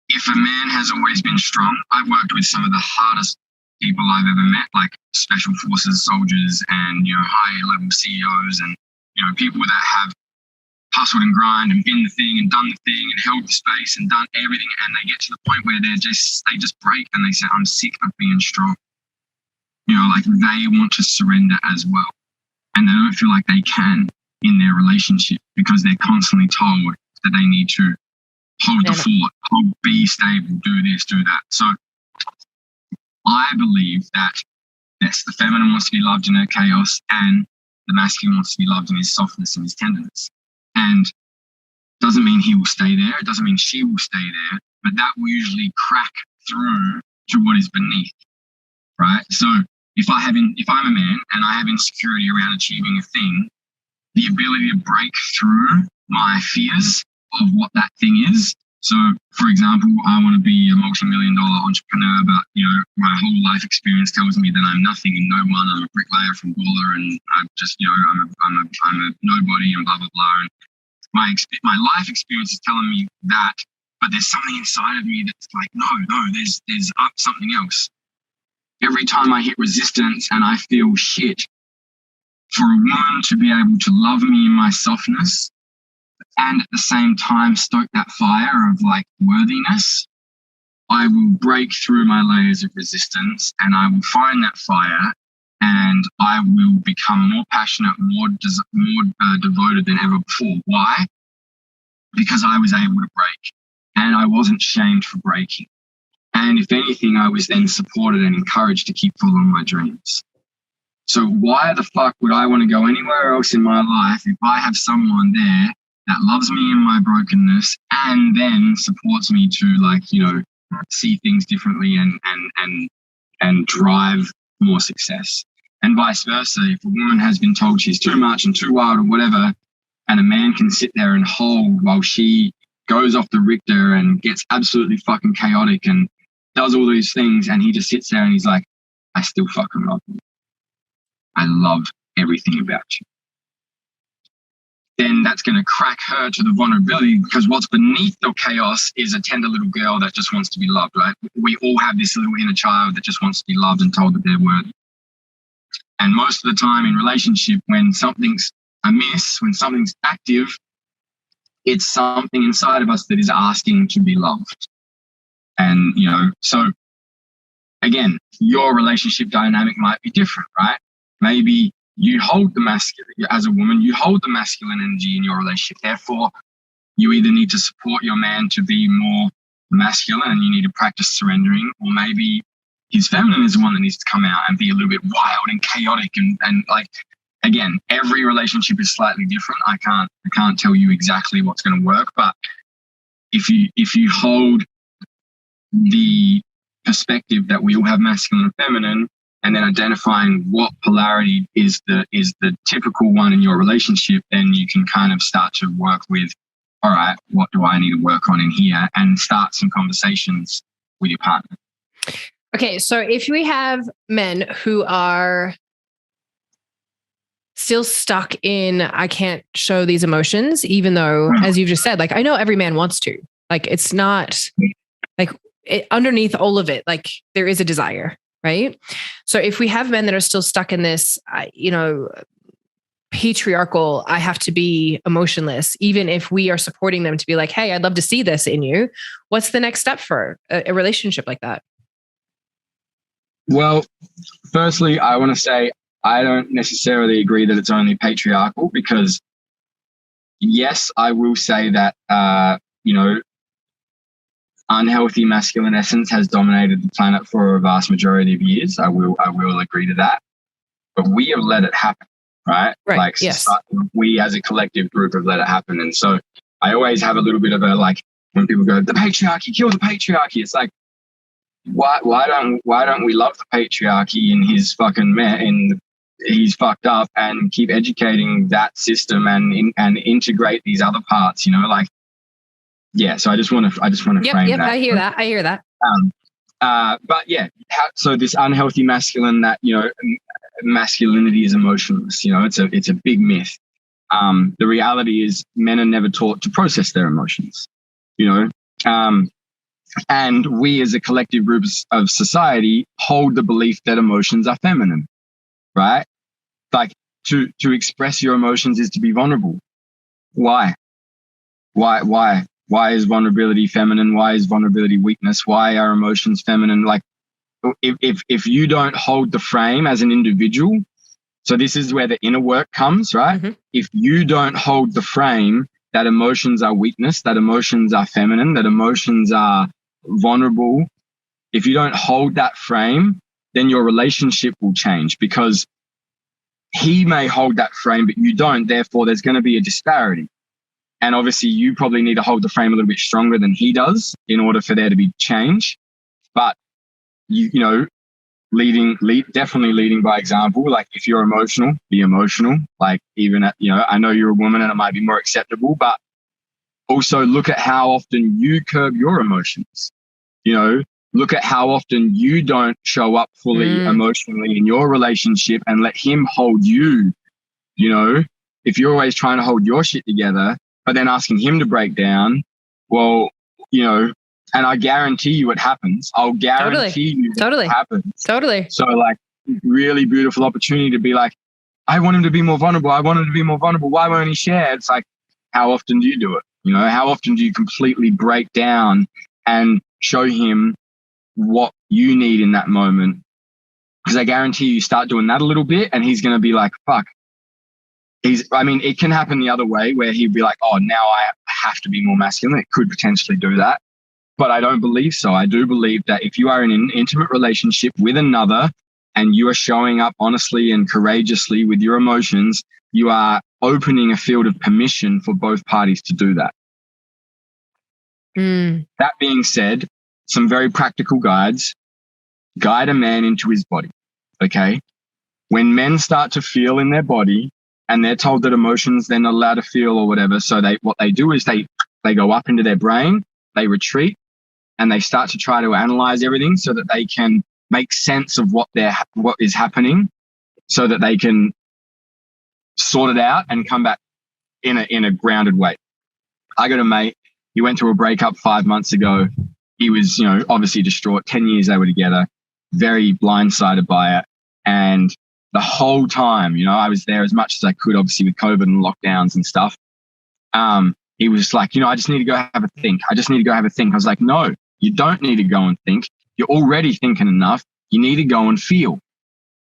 if a man has always been strong, I've worked with some of the hardest people I've ever met, like special forces soldiers and, high level CEOs and, people that have hustled and grind and been the thing and done the thing and held the space and done everything. And they get to the point where they just break and they say, I'm sick of being strong. Like they want to surrender as well. And they don't feel like they can in their relationship because they're constantly told that they need to hold the fort, be stable, do this, do that. So I believe that, yes, the feminine wants to be loved in her chaos and the masculine wants to be loved in his softness and his tenderness. And doesn't mean he will stay there. It doesn't mean she will stay there, but that will usually crack through to what is beneath, right? So if I'm a man and I have insecurity around achieving a thing, the ability to break through my fears of what that thing is. So, for example, I want to be a multi-million-dollar entrepreneur, but my whole life experience tells me that I'm nothing and no one. I'm a bricklayer from Gawler, and I'm just, I'm a nobody, and blah blah blah. And my life experience is telling me that, but there's something inside of me that's like, no, there's something else. Every time I hit resistance and I feel shit, for a woman to be able to love me in my softness and at the same time stoke that fire of like worthiness, I will break through my layers of resistance and I will find that fire and I will become more passionate, more devoted than ever before. Why? Because I was able to break and I wasn't shamed for breaking. And if anything, I was then supported and encouraged to keep following my dreams. So why the fuck would I want to go anywhere else in my life if I have someone there that loves me in my brokenness and then supports me to see things differently and drive more success? And vice versa, if a woman has been told she's too much and too wild or whatever, and a man can sit there and hold while she goes off the Richter and gets absolutely fucking chaotic and does all these things, and he just sits there and he's like, I still fucking love you. I love everything about you. Then that's going to crack her to the vulnerability, because what's beneath the chaos is a tender little girl that just wants to be loved, right? We all have this little inner child that just wants to be loved and told that they're worthy. And most of the time in relationship, when something's amiss, when something's active, it's something inside of us that is asking to be loved. And, so again, your relationship dynamic might be different, right? Maybe you hold the masculine, as a woman, you hold the masculine energy in your relationship. Therefore, you either need to support your man to be more masculine and you need to practice surrendering, or maybe his feminine is the one that needs to come out and be a little bit wild and chaotic and like, again, every relationship is slightly different. I can't tell you exactly what's going to work, but if you hold the perspective that we all have masculine and feminine, and then identifying what polarity is the typical one in your relationship, then you can kind of start to work with, all right, what do I need to work on in here, and start some conversations with your partner. Okay, so if we have men who are still stuck in, I can't show these emotions, even though, as you've just said, like, I know every man wants to, like, it's not like underneath all of it, like there is a desire, right? So if we have men that are still stuck in this, patriarchal, I have to be emotionless, even if we are supporting them to be like, hey, I'd love to see this in you. What's the next step for a relationship like that? Well, firstly, I want to say I don't necessarily agree that it's only patriarchal, because yes, I will say that, unhealthy masculine essence has dominated the planet for a vast majority of years. I will agree to that. But we have let it happen, right? Like, yes. We as a collective group have let it happen. And so I always have a little bit of a, like, when people go, the patriarchy, kill the patriarchy. It's like, why don't we love the patriarchy in his fucking he's fucked up, and keep educating that system and integrate these other parts, like, yeah. So I just want to frame that. I hear that. But yeah, so this unhealthy masculine, that, masculinity is emotionless, it's a big myth. The reality is men are never taught to process their emotions, you know, and we as a collective group of society hold the belief that emotions are feminine, right? Like to express your emotions is to be vulnerable. Why? Why is vulnerability feminine? Why is vulnerability weakness? Why are emotions feminine? Like if you don't hold the frame as an individual, so this is where the inner work comes, right? Mm-hmm. If you don't hold the frame that emotions are weakness, that emotions are feminine, that emotions are vulnerable, if you don't hold that frame, then your relationship will change, because he may hold that frame, but you don't. Therefore, there's going to be a disparity. And obviously, you probably need to hold the frame a little bit stronger than he does in order for there to be change. But, you know, definitely leading by example. Like if you're emotional, be emotional. Like even at, you know, I know you're a woman and it might be more acceptable, but also look at how often you curb your emotions. You know, look at how often you don't show up fully emotionally in your relationship and let him hold you. You know, if you're always trying to hold your shit together, but then asking him to break down, well, you know, and I guarantee you it happens. I'll guarantee you that it happens. Totally. So like really beautiful opportunity to be like, I want him to be more vulnerable. I want him to be more vulnerable. Why won't he share? It's like, how often do you do it? You know, how often do you completely break down and show him what you need in that moment? Because I guarantee you start doing that a little bit and he's going to be like, fuck. It can happen the other way where he'd be like, oh, now I have to be more masculine. It could potentially do that. But I don't believe so. I do believe that if you are in an intimate relationship with another and you are showing up honestly and courageously with your emotions, you are opening a field of permission for both parties to do that. That being said, some very practical guides. Guide a man into his body, okay? When men start to feel in their body and they're told that emotions they're not allowed to feel or whatever, so what they do is they go up into their brain, they retreat, and they start to try to analyze everything so that they can make sense of what is happening, so that they can sort it out and come back in a grounded way. I got a mate, he went through a breakup 5 months ago. He was, you know, obviously distraught. 10 years they were together, very blindsided by it. And the whole time, you know, I was there as much as I could, obviously with COVID and lockdowns and stuff. He was like, you know, I just need to go have a think. I was like, no, you don't need to go and think. You're already thinking enough. You need to go and feel.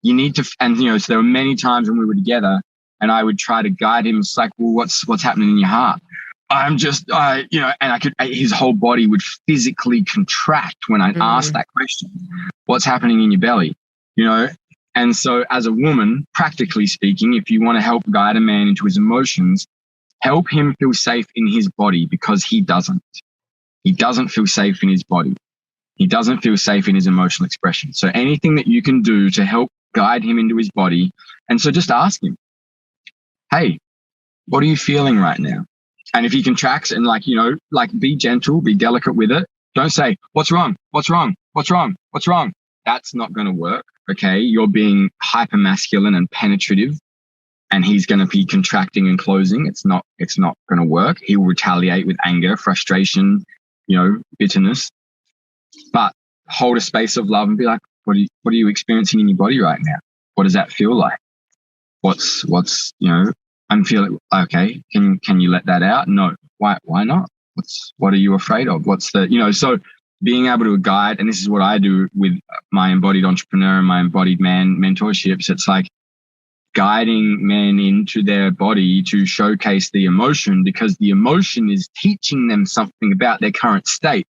You need to, and you know, so there were many times when we were together and I would try to guide him. It's like, well, what's happening in your heart? I'm just, you know, and his whole body would physically contract when I asked that question. What's happening in your belly? You know? And so as a woman, practically speaking, if you want to help guide a man into his emotions, help him feel safe in his body, because he doesn't. He doesn't feel safe in his body. He doesn't feel safe in his emotional expression. So anything that you can do to help guide him into his body. And so just ask him, hey, what are you feeling right now? And if he contracts and like, you know, like be gentle, be delicate with it. Don't say, what's wrong? What's wrong? What's wrong? What's wrong? That's not going to work. Okay. You're being hyper masculine and penetrative, and he's going to be contracting and closing. It's not going to work. He will retaliate with anger, frustration, you know, bitterness. But hold a space of love and be like, what are you experiencing in your body right now? What does that feel like? What's, you know, I'm feeling, okay. Can you let that out? No. Why not? What are you afraid of? What's the, you know, so being able to guide, and this is what I do with my embodied entrepreneur and my embodied man mentorships. It's like guiding men into their body to showcase the emotion, because the emotion is teaching them something about their current state.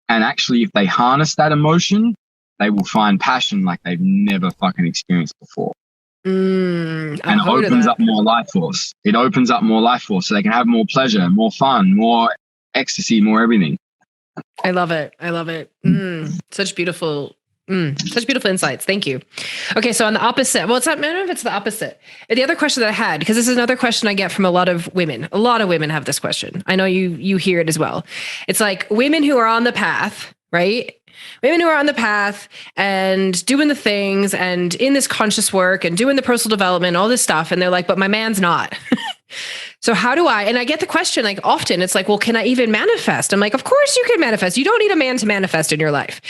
And actually, if they harness that emotion, they will find passion like they've never fucking experienced before. And it opens up more life force. It opens up more life force so they can have more pleasure, more fun, more ecstasy, more everything. I love it. Such beautiful insights. Thank you. Okay. So on the opposite, well, it's not, I don't know if it's the opposite. The other question that I had, because this is another question I get from a lot of women. A lot of women have this question. I know you hear it as well. It's like women who are on the path, right? Women who are on the path and doing the things and in this conscious work and doing the personal development, all this stuff. And they're like, but my man's not. So how do I, and I get the question, like often it's like, well, can I even manifest? I'm like, of course you can manifest. You don't need a man to manifest in your life.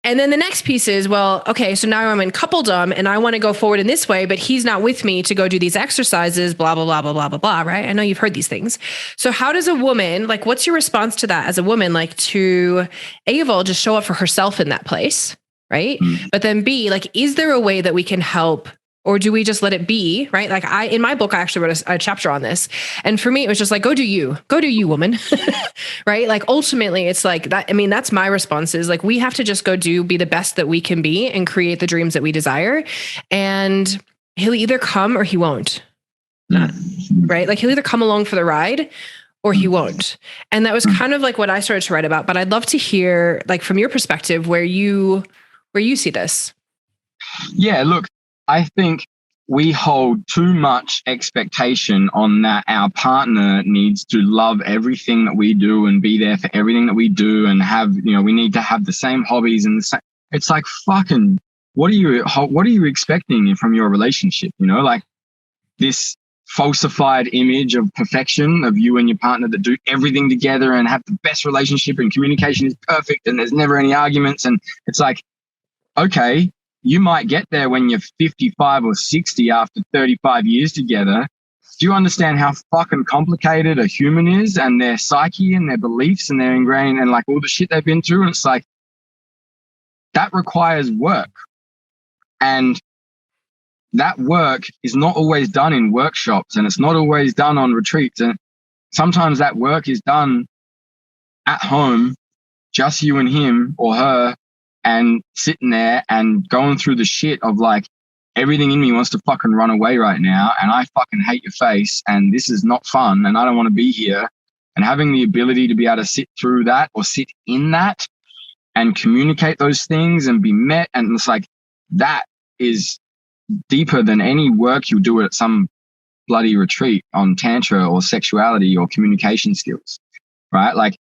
And then the next piece is, well, okay, so now I'm in coupledom and I want to go forward in this way, but he's not with me to go do these exercises, blah, blah, blah, blah, blah, blah, blah, right? I know you've heard these things. So how does a woman, like, what's your response to that as a woman, like to A, of all, just show up for herself in that place, right? But then B, like, is there a way that we can help? Or do we just let it be, right? Like in my book, I actually wrote a chapter on this. And for me, it was just like, go do you, woman, right? Like ultimately it's like that. I mean, that's my response is like, we have to just go be the best that we can be and create the dreams that we desire. And he'll either come or he won't, right? Like he'll either come along for the ride or he won't. And that was kind of like what I started to write about, but I'd love to hear like from your perspective, where you see this. Yeah, look, I think we hold too much expectation on that our partner needs to love everything that we do and be there for everything that we do and have, we need to have the same hobbies and the same. It's like, fucking, what are you expecting from your relationship? Like this falsified image of perfection of you and your partner that do everything together and have the best relationship and communication is perfect and there's never any arguments. And it's like, okay, you might get there when you're 55 or 60 after 35 years together. Do you understand how fucking complicated a human is and their psyche and their beliefs and their ingrained and like all the shit they've been through? And it's like, that requires work. And that work is not always done in workshops and it's not always done on retreats. And sometimes that work is done at home, just you and him or her, and sitting there and going through the shit of like, everything in me wants to fucking run away right now. And I fucking hate your face. And this is not fun. And I don't want to be here. And having the ability to be able to sit through that or sit in that and communicate those things and be met. And it's like, that is deeper than any work you'll do at some bloody retreat on tantra or sexuality or communication skills, right? Like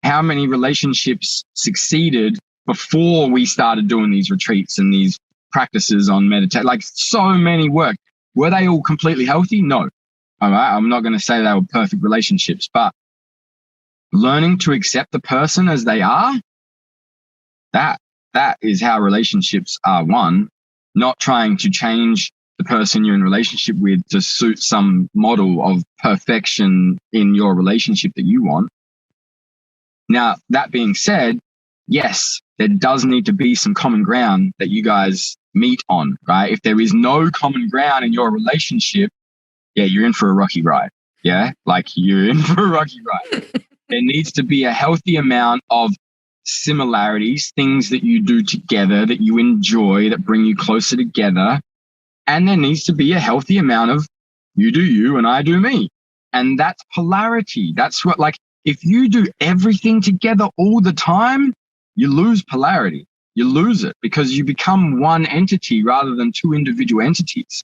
how many relationships succeeded before we started doing these retreats and these practices on meditation? Like so many work. Were they all completely healthy? No. All right. I'm not going to say they were perfect relationships, but learning to accept the person as they are, that is how relationships are won, not trying to change the person you're in relationship with to suit some model of perfection in your relationship that you want. Now, that being said, yes, there does need to be some common ground that you guys meet on, right? If there is no common ground in your relationship, yeah, you're in for a rocky ride. Yeah, like you're in for a rocky ride. There needs to be a healthy amount of similarities, things that you do together that you enjoy, that bring you closer together. And there needs to be a healthy amount of you do you and I do me. And that's polarity. That's what, like, if you do everything together all the time, you lose polarity. You lose it because you become one entity rather than two individual entities.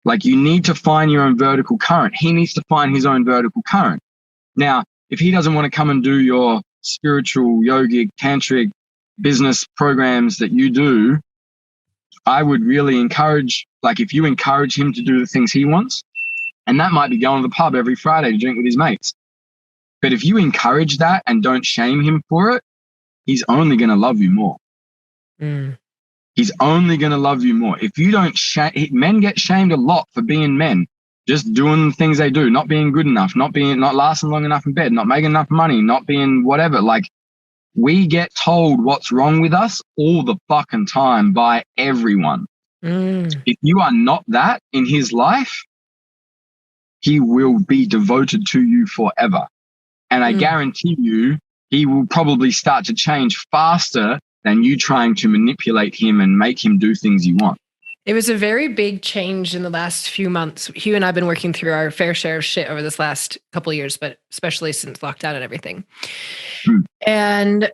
Like you need to find your own vertical current. He needs to find his own vertical current. Now, if he doesn't want to come and do your spiritual, yogic, tantric business programs that you do, I would really encourage, like if you encourage him to do the things he wants, and that might be going to the pub every Friday to drink with his mates. But if you encourage that and don't shame him for it, he's only going to love you more. He's only going to love you more. If you don't men get shamed a lot for being men, just doing the things they do, not being good enough, not lasting long enough in bed, not making enough money, not being whatever. Like we get told what's wrong with us all the fucking time by everyone. If you are not that in his life, he will be devoted to you forever. And I guarantee you, he will probably start to change faster than you trying to manipulate him and make him do things you want. It was a very big change in the last few months. Hugh and I have been working through our fair share of shit over this last couple of years, but especially since lockdown and everything. And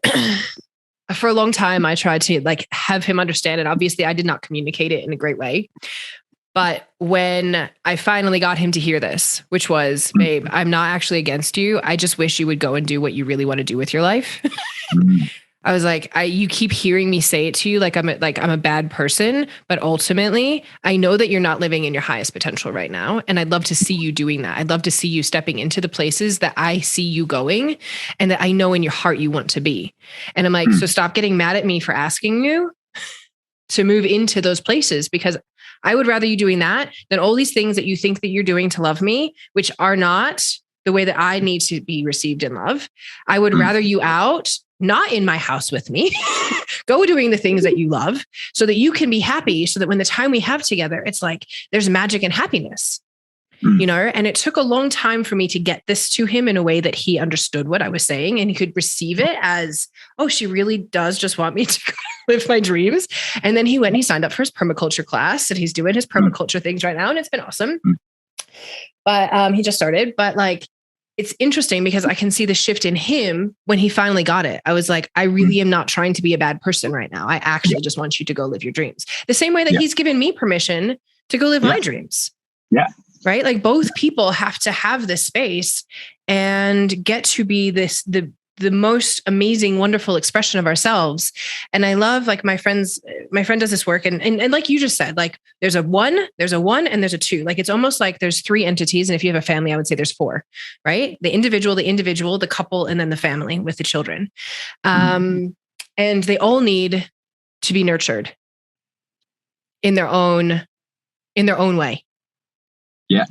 for a long time, I tried to like have him understand it. Obviously, I did not communicate it in a great way. But when I finally got him to hear this, which was, babe, I'm not actually against you. I just wish you would go and do what you really want to do with your life. I was like, you keep hearing me say it to you, like I'm a bad person, but ultimately I know that you're not living in your highest potential right now. And I'd love to see you doing that. I'd love to see you stepping into the places that I see you going and that I know in your heart you want to be. And I'm like, so stop getting mad at me for asking you to move into those places, because I would rather you doing that than all these things that you think that you're doing to love me, which are not the way that I need to be received in love. I would rather you out, not in my house with me, go doing the things that you love so that you can be happy, so that when the time we have together, it's like there's magic and happiness. You know, and it took a long time for me to get this to him in a way that he understood what I was saying and he could receive it as, oh, she really does just want me to live my dreams. And then he went and he signed up for his permaculture class and he's doing his permaculture things right now. And it's been awesome. But he just started. But like, it's interesting because I can see the shift in him when he finally got it. I was like, I really am not trying to be a bad person right now. I actually just want you to go live your dreams. The same way that he's given me permission to go live my dreams. Yeah. Right? Like both people have to have this space and get to be the most amazing, wonderful expression of ourselves. And I love, like, my friend does this work and like you just said, like there's a one and there's a two. Like it's almost like there's three entities. And if you have a family, I would say there's four, right? The individual, the couple, and then the family with the children. And they all need to be nurtured in their own way. Yeah.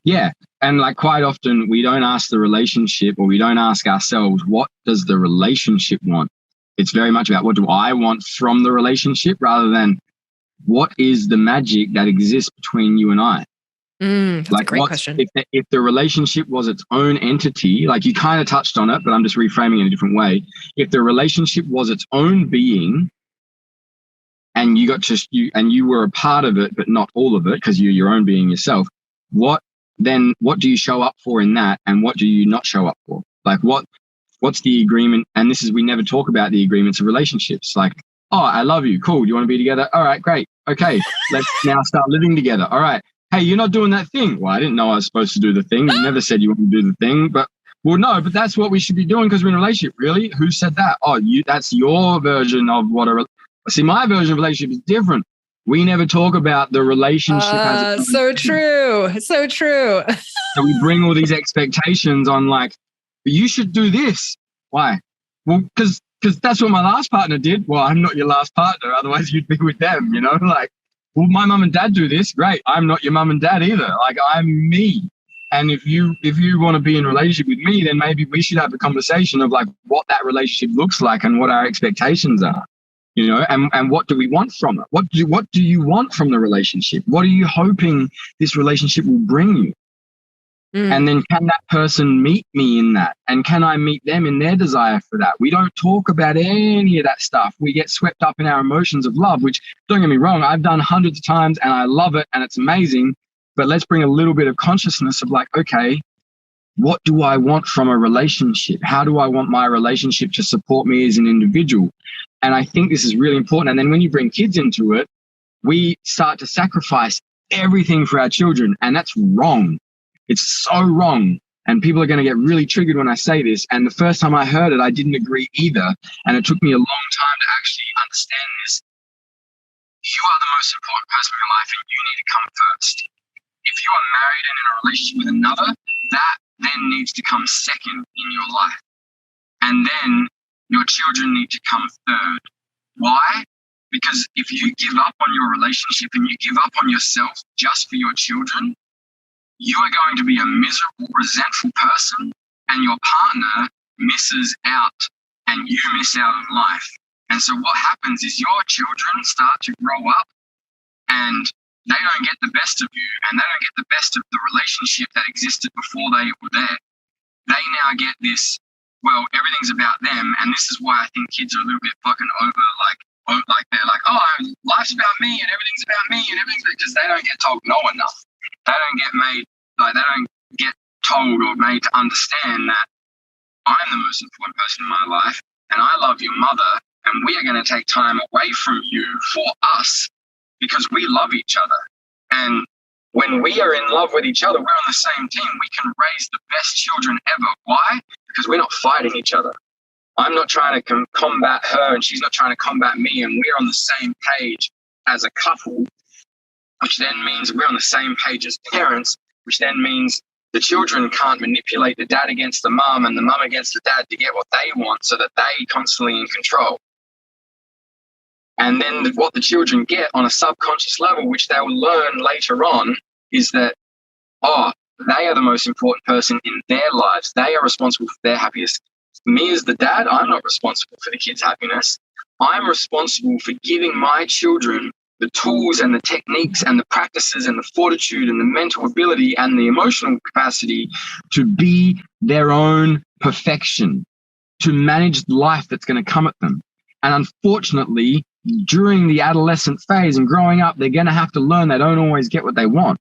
Yeah. And like quite often we don't ask the relationship, or we don't ask ourselves, what does the relationship want? It's very much about what do I want from the relationship, rather than what is the magic that exists between you and I? That's like a great question. If the relationship was its own entity, like you kind of touched on it, but I'm just reframing it in a different way. If the relationship was its own being, and you were a part of it, but not all of it, because you're your own being yourself, what do you show up for in that, and what do you not show up for? Like what's the agreement? And this is, we never talk about the agreements of relationships. Like, oh, I love you. Cool. Do you want to be together? All right, great. Okay. Let's now start living together. All right. Hey, you're not doing that thing. Well, I didn't know I was supposed to do the thing. You never said you want to do the thing, but but that's what we should be doing because we're in a relationship. Really? Who said that? Oh, that's your version of see, my version of relationship is different. We never talk about the relationship. So true. So true. So we bring all these expectations on, like, you should do this. Why? Well, because that's what my last partner did. Well, I'm not your last partner. Otherwise you'd be with them, you know, like, well, my mum and dad do this. Great. I'm not your mum and dad either. Like, I'm me. And if you want to be in a relationship with me, then maybe we should have a conversation of like what that relationship looks like and what our expectations are. You know, and what do we want from it? What do you want from the relationship? What are you hoping this relationship will bring you? And then can that person meet me in that? And can I meet them in their desire for that? We don't talk about any of that stuff. We get swept up in our emotions of love, which, don't get me wrong, I've done hundreds of times and I love it and it's amazing. But let's bring a little bit of consciousness of like, okay, what do I want from a relationship? How do I want my relationship to support me as an individual? And I think this is really important. And then when you bring kids into it, we start to sacrifice everything for our children. And that's wrong. It's so wrong. And people are going to get really triggered when I say this. And the first time I heard it, I didn't agree either. And it took me a long time to actually understand this. You are the most important person in your life and you need to come first. If you are married and in a relationship with another, that then needs to come second in your life. And then your children need to come third. Why? Because if you give up on your relationship and you give up on yourself just for your children, you are going to be a miserable, resentful person, and your partner misses out and you miss out on life. And so what happens is your children start to grow up and they don't get the best of you and they don't get the best of the relationship that existed before they were there. They now get this, well, everything's about them. And this is why I think kids are a little bit fucking over, like they're like, oh, life's about me and everything's about me and everything's because they don't get told no enough. They don't get made, like they don't get told or made to understand that I'm the most important person in my life and I love your mother and we are going to take time away from you for us because we love each other. And when we are in love with each other, we're on the same team. We can raise the best children ever. Why? Because we're not fighting each other. I'm not trying to combat her and she's not trying to combat me, and we're on the same page as a couple, which then means we're on the same page as parents, which then means the children can't manipulate the dad against the mum and the mum against the dad to get what they want, so that they constantly in control. And then what the children get on a subconscious level, which they'll learn later on, is that, they are the most important person in their lives. They are responsible for their happiness. Me as the dad, I'm not responsible for the kids' happiness. I'm responsible for giving my children the tools and the techniques and the practices and the fortitude and the mental ability and the emotional capacity to be their own perfection, to manage the life that's going to come at them. And unfortunately, during the adolescent phase and growing up, they're going to have to learn they don't always get what they want.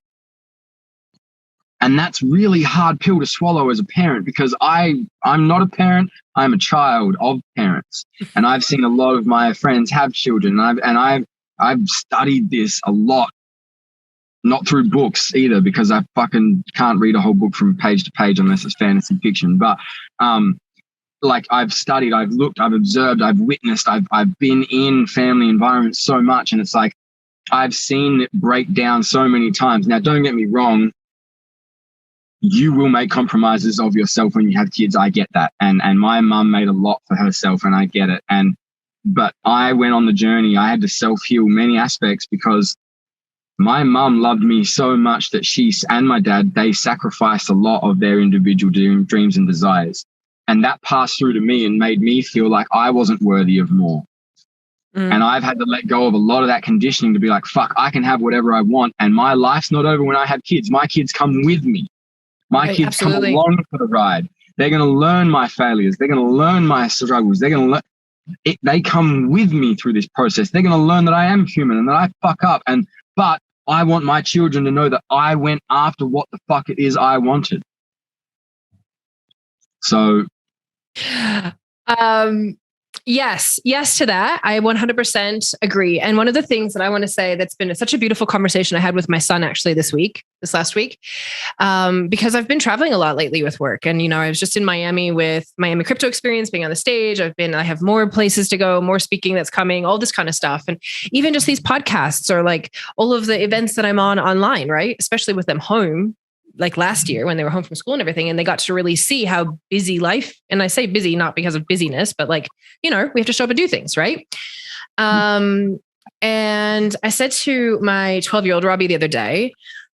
And that's really hard pill to swallow as a parent, because I'm not a parent, I'm a child of parents. And I've seen a lot of my friends have children, and I've studied this a lot, not through books either, because I fucking can't read a whole book from page to page unless it's fantasy fiction. But like, I've studied, I've looked, I've observed, I've witnessed, I've been in family environments so much, and it's like I've seen it break down so many times. Now, don't get me wrong, you will make compromises of yourself when you have kids. I get that. And my mum made a lot for herself, and I get it. But I went on the journey. I had to self-heal many aspects, because my mum loved me so much that she and my dad, they sacrificed a lot of their individual dreams and desires. And that passed through to me and made me feel like I wasn't worthy of more. And I've had to let go of a lot of that conditioning to be like, fuck, I can have whatever I want. And my life's not over when I have kids. My kids come with me. My kids come along for the ride. They're going to learn my failures. They're going to learn my struggles. They're going to learn. They come with me through this process. They're going to learn that I am human and that I fuck up. But I want my children to know that I went after what the fuck it is I wanted. So, yes to that. I 100% agree. And one of the things that I want to say that's been such a beautiful conversation I had with my son actually this last week, because I've been traveling a lot lately with work. And, I was just in Miami with Miami Crypto Experience, being on the stage. I have more places to go, more speaking that's coming, all this kind of stuff. And even just these podcasts, or like all of the events that I'm on online, right? Especially with them home, like last year when they were home from school and everything, and they got to really see how busy life, and I say busy, not because of busyness, but like, we have to show up and do things. Right. And I said to my 12-year-old Robbie the other day,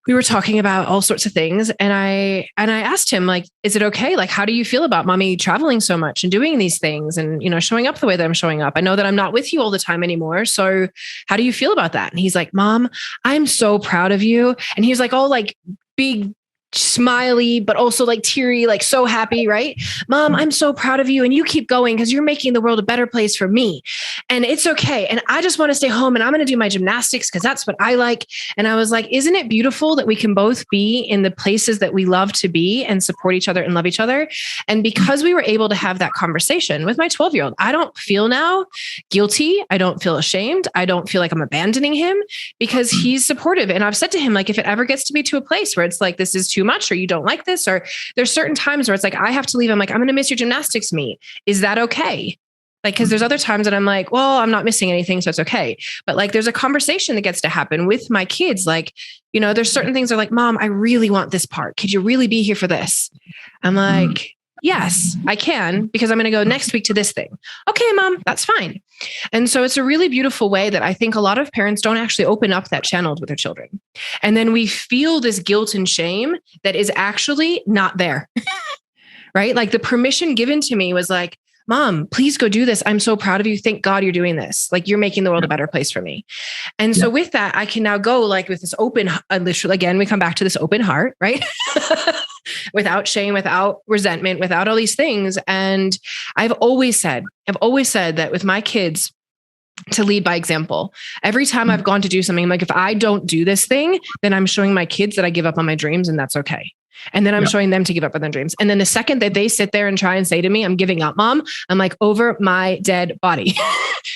we were talking about all sorts of things. And I asked him, like, is it okay? Like, how do you feel about mommy traveling so much and doing these things and, showing up the way that I'm showing up? I know that I'm not with you all the time anymore. So how do you feel about that? And he's like, Mom, I'm so proud of you. And he was like, all like big, smiley, but also like teary, like so happy, right? Mom, I'm so proud of you, and you keep going because you're making the world a better place for me. And it's okay. And I just want to stay home and I'm going to do my gymnastics because that's what I like. And I was like, isn't it beautiful that we can both be in the places that we love to be and support each other and love each other? And because we were able to have that conversation with my 12-year-old, I don't feel now guilty. I don't feel ashamed. I don't feel like I'm abandoning him, because he's supportive. And I've said to him, like, if it ever gets to be to a place where it's like, this is too much, or you don't like this, or there's certain times where it's like, I have to leave. I'm like, I'm going to miss your gymnastics meet. Is that okay? Like, cause there's other times that I'm like, well, I'm not missing anything, so it's okay. But like, there's a conversation that gets to happen with my kids. Like, there's certain things they're like, Mom, I really want this part. Could you really be here for this? I'm like, yes, I can, because I'm going to go next week to this thing. Okay, Mom, that's fine. And so it's a really beautiful way that I think a lot of parents don't actually open up that channel with their children. And then we feel this guilt and shame that is actually not there, right? Like the permission given to me was like, Mom, please go do this. I'm so proud of you. Thank God you're doing this. Like, you're making the world a better place for me. And so with that, I can now go like with this open, literally, again, we come back to this open heart, right? Without shame, without resentment, without all these things. And I've always said that with my kids, to lead by example. Every time I've gone to do something, I'm like, if I don't do this thing, then I'm showing my kids that I give up on my dreams, and that's okay. And then I'm showing them to give up on their dreams. And then the second that they sit there and try and say to me, I'm giving up, Mom, I'm like, over my dead body.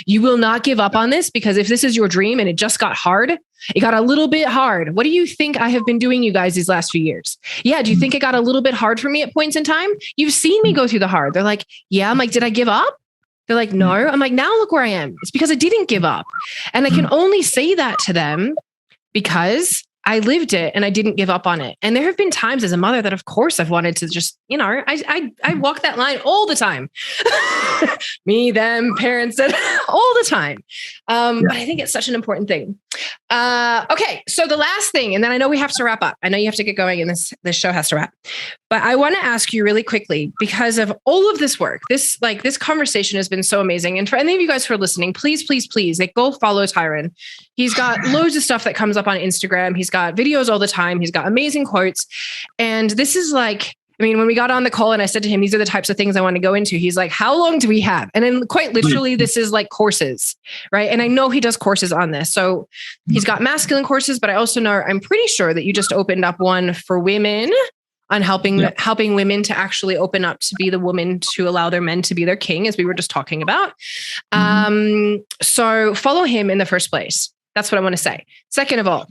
You will not give up on this, because if this is your dream and it just got hard, It got a little bit hard. What do you think I have been doing, you guys, these last few years? Yeah. Do you think it got a little bit hard for me at points in time? You've seen me go through the hard. They're like, yeah. I'm like, did I give up? They're like, no. I'm like, now look where I am. It's because I didn't give up. And I can only say that to them because I lived it and I didn't give up on it. And there have been times as a mother that, of course, I've wanted to just, I walk that line all the time. Me, them, parents, all the time. But I think it's such an important thing. Okay. So the last thing, and then I know we have to wrap up. I know you have to get going and this show has to wrap. But I want to ask you really quickly, because of all of this work, this conversation has been so amazing. And for any of you guys who are listening, please, go follow Tyran. He's got loads of stuff that comes up on Instagram. He's got videos all the time. He's got amazing quotes. And this is when we got on the call and I said to him, these are the types of things I want to go into. He's like, how long do we have? And then quite literally, this is like courses, right? And I know he does courses on this. So he's got masculine courses, but I also know, I'm pretty sure that you just opened up one for women on helping women to actually open up to be the woman to allow their men to be their king, as we were just talking about. So follow him in the first place. That's what I want to say. Second of all,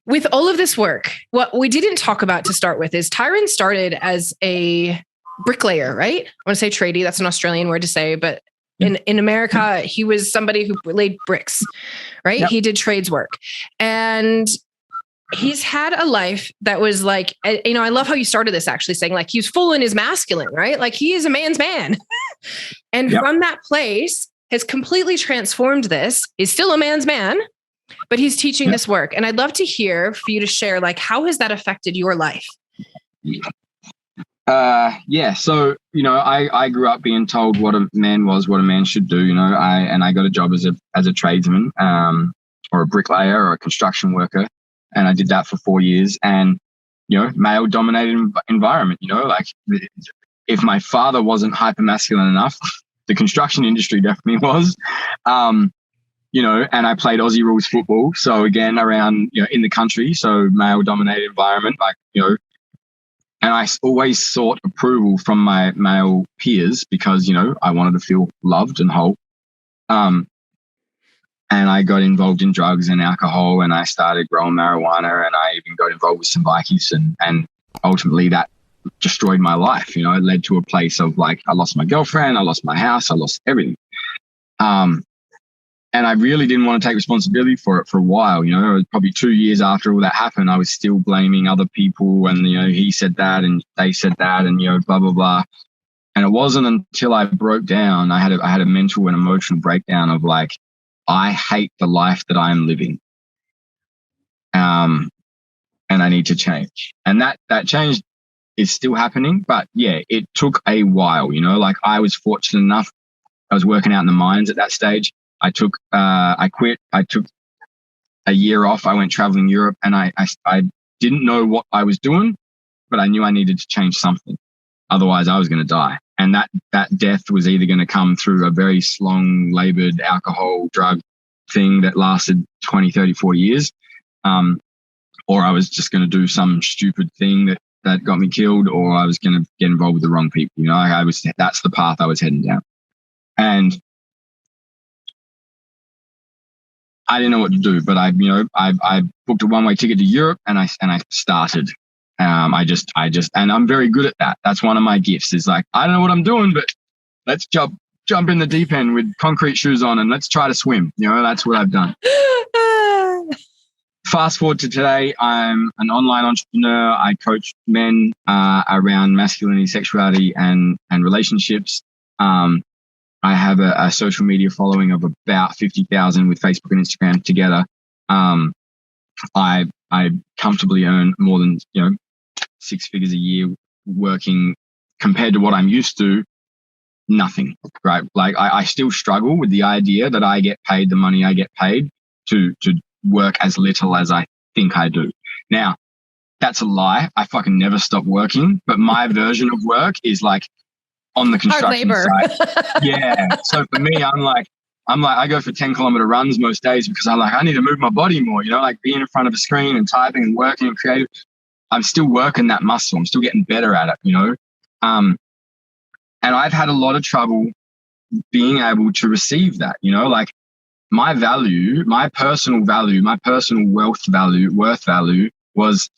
with all of this work, what we didn't talk about to start with is Tyran started as a bricklayer, right? I want to say tradie. That's an Australian word to say, but in America, he was somebody who laid bricks, right? Yep. He did trades work. And he's had a life that was like, I love how you started this actually saying like, he's full in his masculine, right? Like he is a man's man. And from that place has completely transformed this, is still a man's man, but he's teaching this work. And I'd love to hear for you to share, like, how has that affected your life? So, I grew up being told what a man was, what a man should do, I got a job as a tradesman, or a bricklayer or a construction worker. And I did that for 4 years and, male dominated environment, like if my father wasn't hyper masculine enough, the construction industry definitely was, and I played Aussie rules football. So again, around, in the country, so male dominated environment, and I always sought approval from my male peers because, I wanted to feel loved and whole. And I got involved in drugs and alcohol and I started growing marijuana and I even got involved with some bikies and ultimately that destroyed my life. It led to a place of like, I lost my girlfriend, I lost my house, I lost everything. And I really didn't want to take responsibility for it for a while. Probably 2 years after all that happened, I was still blaming other people and, he said that and they said that and, blah, blah, blah. And it wasn't until I broke down, I had a mental and emotional breakdown of like, I hate the life that I am living. And I need to change. And that change is still happening. But yeah, it took a while, like I was fortunate enough. I was working out in the mines at that stage. I quit. I took a year off. I went traveling Europe and I didn't know what I was doing, but I knew I needed to change something. Otherwise I was going to die. And that death was either going to come through a very long labored alcohol drug thing that lasted 20, 30, 40 years. Or I was just going to do some stupid thing that got me killed, or I was going to get involved with the wrong people. That's the path I was heading down. And I didn't know what to do, but I booked a one-way ticket to Europe and I started. And I'm very good at that. That's one of my gifts is like, I don't know what I'm doing, but let's jump in the deep end with concrete shoes on and let's try to swim. That's what I've done. Fast forward to today, I'm an online entrepreneur. I coach men around masculinity, sexuality, and relationships. I have a social media following of about 50,000 with Facebook and Instagram together. I comfortably earn more than 6 figures a year working compared to what I'm used to. Nothing, right? Like I still struggle with the idea that I get paid the money I get paid to work as little as I think I do. Now, that's a lie. I fucking never stop working, but my version of work is like on the construction site. Yeah. So for me, I'm like, I go for 10-kilometer runs most days because I need to move my body more, like being in front of a screen and typing and working and creative. I'm still working that muscle. I'm still getting better at it, and I've had a lot of trouble being able to receive that, like my value, my personal value, my personal worth value was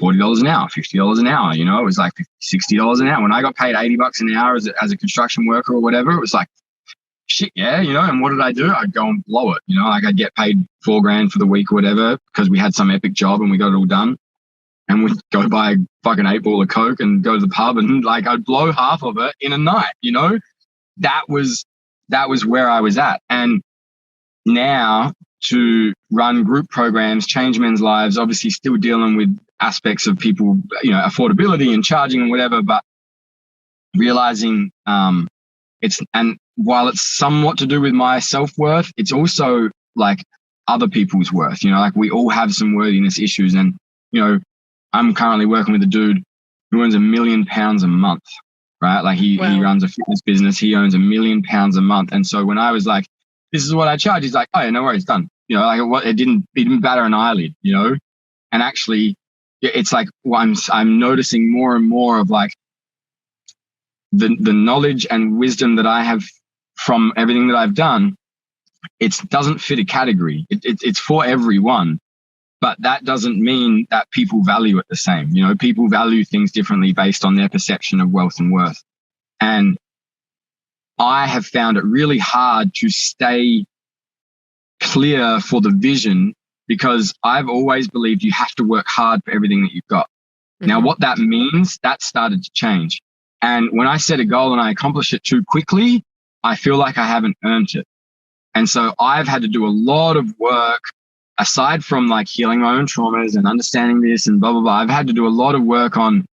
$40 an hour, $50 an hour. You know, it was like $60 an hour. When I got paid $80 an hour as a construction worker or whatever, it was like, shit, yeah, you know. And what did I do? I'd go and blow it. You know, like I'd get paid $4,000 for the week or whatever because we had some epic job and we got it all done. And we'd go buy a fucking 8-ball of Coke and go to the pub, and like I'd blow half of it in a night. You know, that was where I was at. And now to run group programs, change men's lives, obviously still dealing with aspects of people, you know, affordability and charging and whatever, but realizing and while it's somewhat to do with my self-worth, it's also like other people's worth. You know, like we all have some worthiness issues. And, you know, I'm currently working with a dude who earns £1 million a month, right? Like he runs a fitness business. He earns £1 million a month. And so when I was like, this is what I charge, he's like, oh yeah, no worries, done. You know, like it didn't batter an eyelid, you know? And actually it's like, well, I'm noticing more and more of like the knowledge and wisdom that I have from everything that I've done. It doesn't fit a category. It's for everyone, but that doesn't mean that people value it the same. You know, people value things differently based on their perception of wealth and worth. And I have found it really hard to stay clear for the vision because I've always believed you have to work hard for everything that you've got. Mm-hmm. Now, what that means, that started to change. And when I set a goal and I accomplish it too quickly, I feel like I haven't earned it. And so I've had to do a lot of work aside from like healing my own traumas and understanding this and blah, blah, blah. I've had to do a lot of work on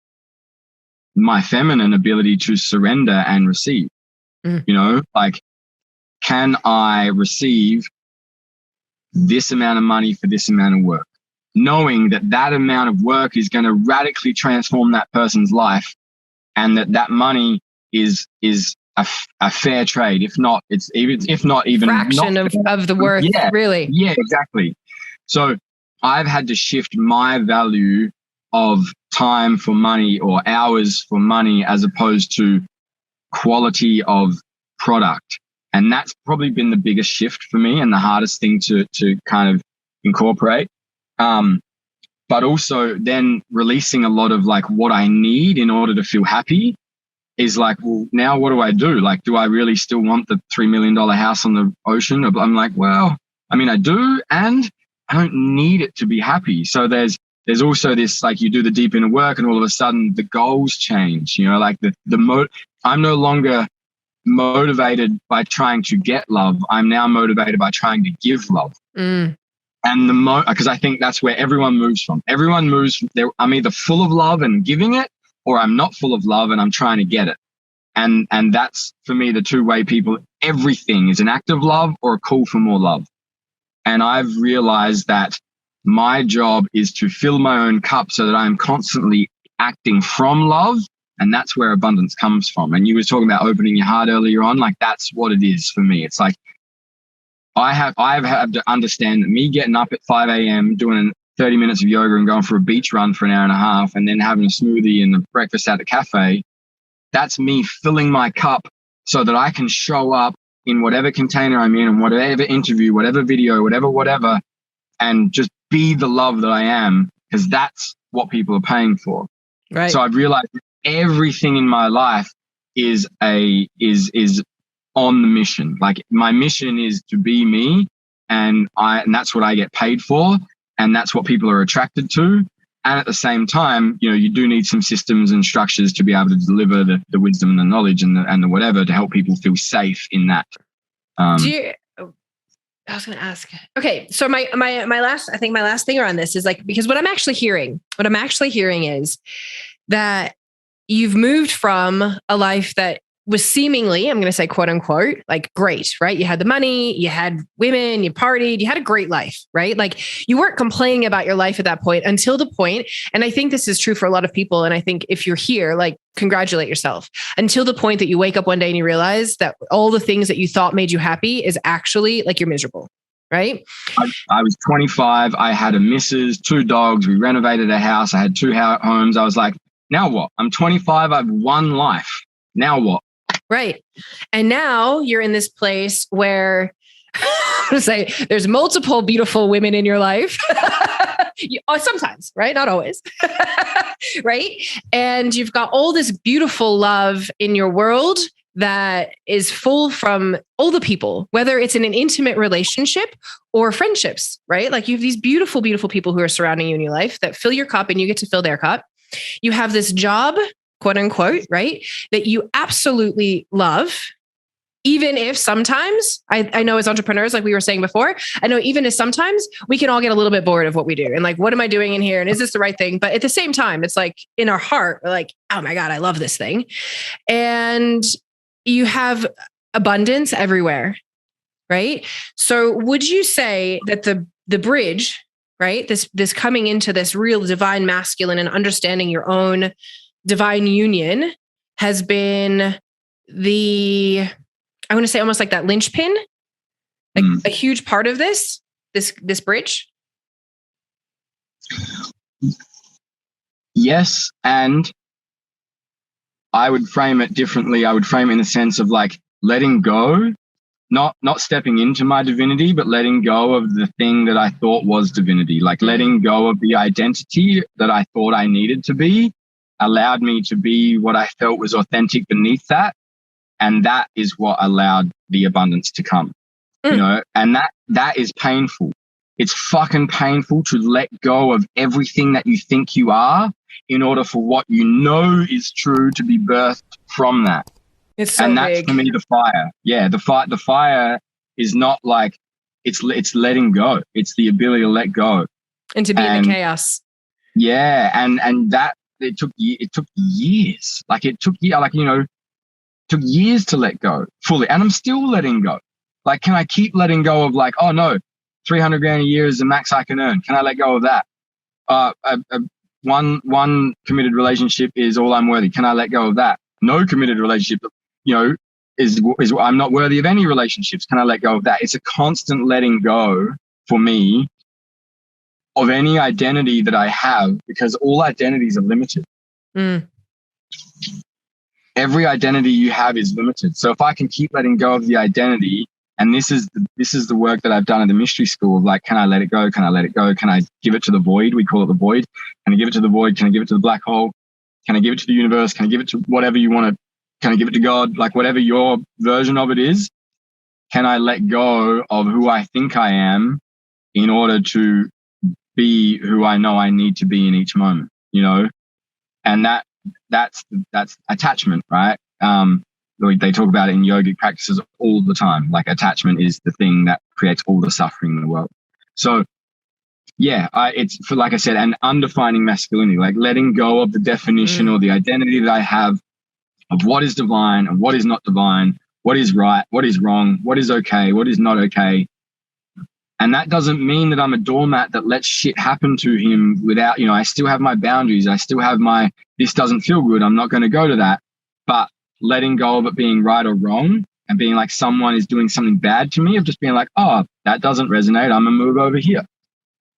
my feminine ability to surrender and receive. You know, like, can I receive this amount of money for this amount of work? Knowing that that amount of work is going to radically transform that person's life, and that money is a fair trade. If not, if not even fraction of the worth. Yeah, really. Yeah, exactly. So I've had to shift my value of time for money or hours for money as opposed to quality of product. And that's probably been the biggest shift for me and the hardest thing to kind of incorporate. But also then releasing a lot of like what I need in order to feel happy is like, well, now what do I do? Like, do I really still want the $3 million house on the ocean? I'm like, well, I mean, I do, and I don't need it to be happy. So there's also this, like, you do the deep inner work and all of a sudden the goals change, you know, like I'm no longer motivated by trying to get love. I'm now motivated by trying to give love. And because I think that's where everyone moves from. Everyone moves from there. I'm either full of love and giving it, or I'm not full of love and I'm trying to get it. And that's for me the two-way people. Everything is an act of love or a call for more love. And I've realized that my job is to fill my own cup so that I'm constantly acting from love. And that's where abundance comes from. And you were talking about opening your heart earlier on. Like, that's what it is for me. It's like I've had to understand that me getting up at 5 a.m., doing 30 minutes of yoga and going for a beach run for an hour and a half and then having a smoothie and a breakfast at the cafe, that's me filling my cup so that I can show up in whatever container I'm in and whatever interview, whatever video, whatever, and just be the love that I am, because that's what people are paying for. Right. So I've realized everything in my life is on the mission. Like, my mission is to be me, and that's what I get paid for, and that's what people are attracted to. And at the same time, you know, you do need some systems and structures to be able to deliver the wisdom and the knowledge and the whatever to help people feel safe in that. I was going to ask. Okay, so my last thing around this is like, because what I'm actually hearing is that you've moved from a life that was seemingly, I'm going to say, quote unquote, like great, right? You had the money, you had women, you partied, you had a great life, right? Like, you weren't complaining about your life at that point until the point, and I think this is true for a lot of people. And I think if you're here, like, congratulate yourself, until the point that you wake up one day and you realize that all the things that you thought made you happy is actually like you're miserable, right? I was 25. I had a missus, 2 dogs. We renovated a house. I had 2 homes. I was like, now what? I'm 25. I've one life. Now what? Right. And now you're in this place where, I'm going to say there's multiple beautiful women in your life. Sometimes, right? Not always. Right? And you've got all this beautiful love in your world that is full from all the people, whether it's in an intimate relationship or friendships, right? Like you have these beautiful, beautiful people who are surrounding you in your life that fill your cup and you get to fill their cup. You have this job, quote unquote, right? That you absolutely love. Even if sometimes, I know as entrepreneurs, like we were saying before, I know even if sometimes we can all get a little bit bored of what we do and like, what am I doing in here? And is this the right thing? But at the same time, it's like in our heart, we're like, oh my God, I love this thing. And you have abundance everywhere, right? So would you say that the bridge, right? This coming into this real divine masculine and understanding your own divine union has been I want to say almost like that linchpin, like a huge part of this bridge? Yes. And I would frame it differently. I would frame it in the sense of like letting go, not stepping into my divinity, but letting go of the thing that I thought was divinity, like letting go of the identity that I thought I needed to be, allowed me to be what I felt was authentic beneath that. And that is what allowed the abundance to come, you know, and that is painful. It's fucking painful to let go of everything that you think you are in order for what you know is true to be birthed from that. It's so and that's big. For me the fire. Yeah, the fire is not like it's letting go. It's the ability to let go and to be in the chaos. Yeah, and that it took years. Like it took took years to let go fully, and I'm still letting go. Like, can I keep letting go of like, oh no, 300 grand a year is the max I can earn? Can I let go of that? One committed relationship is all I'm worthy. Can I let go of that? No committed relationship, is I'm not worthy of any relationships. Can I let go of that? It's a constant letting go for me of any identity that I have, because all identities are limited. Every identity you have is limited. So if I can keep letting go of the identity, and this is the work that I've done at the mystery school of like, can I let it go? Can I let it go? Can I give it to the void? We call it the void. Can I give it to the void? Can I give it to the black hole? Can I give it to the universe? Can I give it to whatever you want to? Can I give it to God? Like whatever your version of it is, can I let go of who I think I am in order to be who I know I need to be in each moment, And that's attachment, right? They talk about it in yogic practices all the time. Like attachment is the thing that creates all the suffering in the world. So yeah, it's for, like I said, an undefining masculinity, like letting go of the definition or the identity that I have of what is divine and what is not divine, what is right, what is wrong, what is okay, what is not okay. And that doesn't mean that I'm a doormat that lets shit happen to him without, I still have my boundaries. I still have this doesn't feel good, I'm not going to go to that. But letting go of it being right or wrong and being like someone is doing something bad to me, of just being like, oh, that doesn't resonate, I'm going to move over here,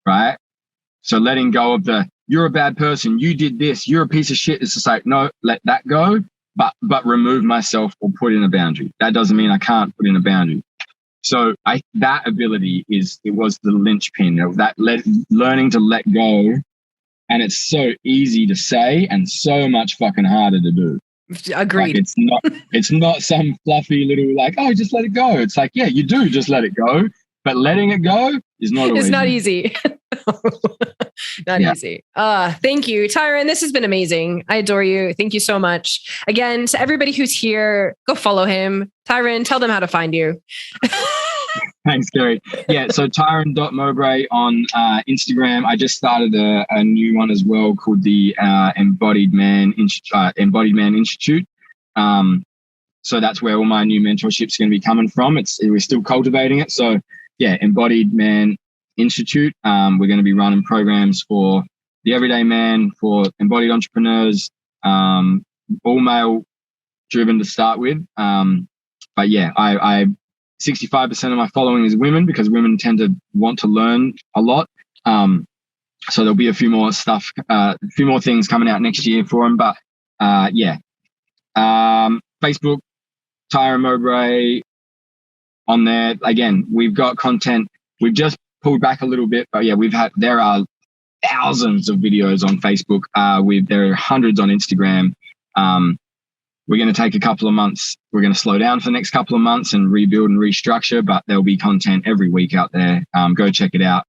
right? So letting go of you're a bad person, you did this, you're a piece of shit. It's just like, no, let that go, but remove myself or put in a boundary. That doesn't mean I can't put in a boundary. So that ability was the linchpin of that learning to let go. And it's so easy to say and so much fucking harder to do. Agreed. Like it's not some fluffy little like, oh, just let it go. It's like, yeah, you do just let it go, but letting it go is not always. It's not easy. Not easy. Thank you, Tyran. This has been amazing. I adore you. Thank you so much. Again, to everybody who's here, go follow him. Tyran, tell them how to find you. Thanks, Gary. Yeah, so Tyran.Mowbray on Instagram. I just started a new one as well called the Embodied Man Institute. So that's where all my new mentorship's going to be coming from. We're still cultivating it. So yeah, Embodied Man Institute. We're going to be running programs for the everyday man, for embodied entrepreneurs, all male driven to start with. But yeah, I 65% of my following is women, because women tend to want to learn a lot. So there'll be a few more things coming out next year for them. But yeah, Facebook, Tyran Mowbray, on there. Again, we've got content. We've just pulled back a little bit, but yeah, there are thousands of videos on Facebook. There are hundreds on Instagram. We're going to take a couple of months. We're going to slow down for the next couple of months and rebuild and restructure, but there'll be content every week out there. Go check it out.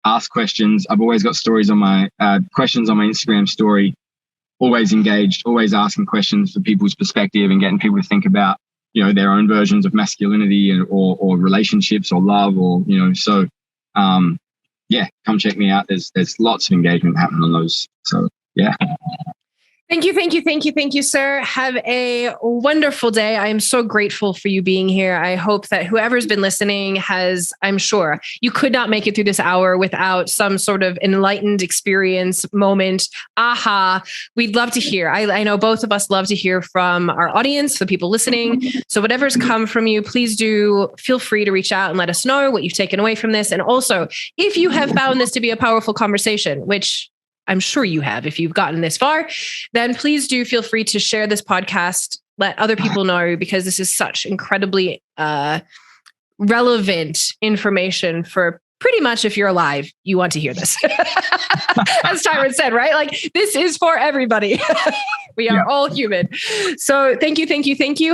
Ask questions. I've always got stories on my questions on my Instagram story. Always engaged, always asking questions for people's perspective and getting people to think about, their own versions of masculinity or relationships or love so yeah, come check me out. There's lots of engagement happening on those. So yeah. Thank you, sir. Have a wonderful day. I am so grateful for you being here. I hope that whoever's been listening I'm sure you could not make it through this hour without some sort of enlightened experience, moment. Aha. We'd love to hear. I know both of us love to hear from our audience, the people listening. So whatever's come from you, please do feel free to reach out and let us know what you've taken away from this. And also, if you have found this to be a powerful conversation, which I'm sure you have, if you've gotten this far, then please do feel free to share this podcast, let other people know, because this is such incredibly relevant information for pretty much if you're alive, you want to hear this. As Tyran said, right? Like this is for everybody. We are all human. So thank you.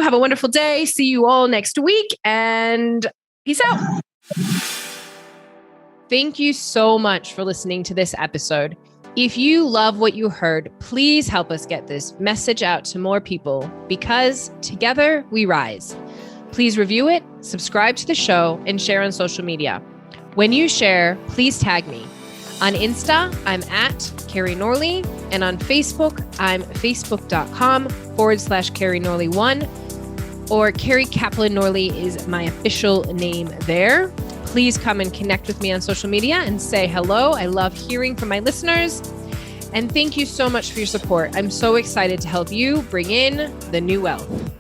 Have a wonderful day. See you all next week and peace out. Thank you so much for listening to this episode. If you love what you heard, please help us get this message out to more people because together we rise. Please review it, subscribe to the show, and share on social media. When you share, please tag me. On Insta, I'm at Carrie Norley, and on Facebook, I'm facebook.com/Carrie Norley 1, or Carrie Kaplan Norley is my official name there. Please come and connect with me on social media and say hello. I love hearing from my listeners. And thank you so much for your support. I'm so excited to help you bring in the new wealth.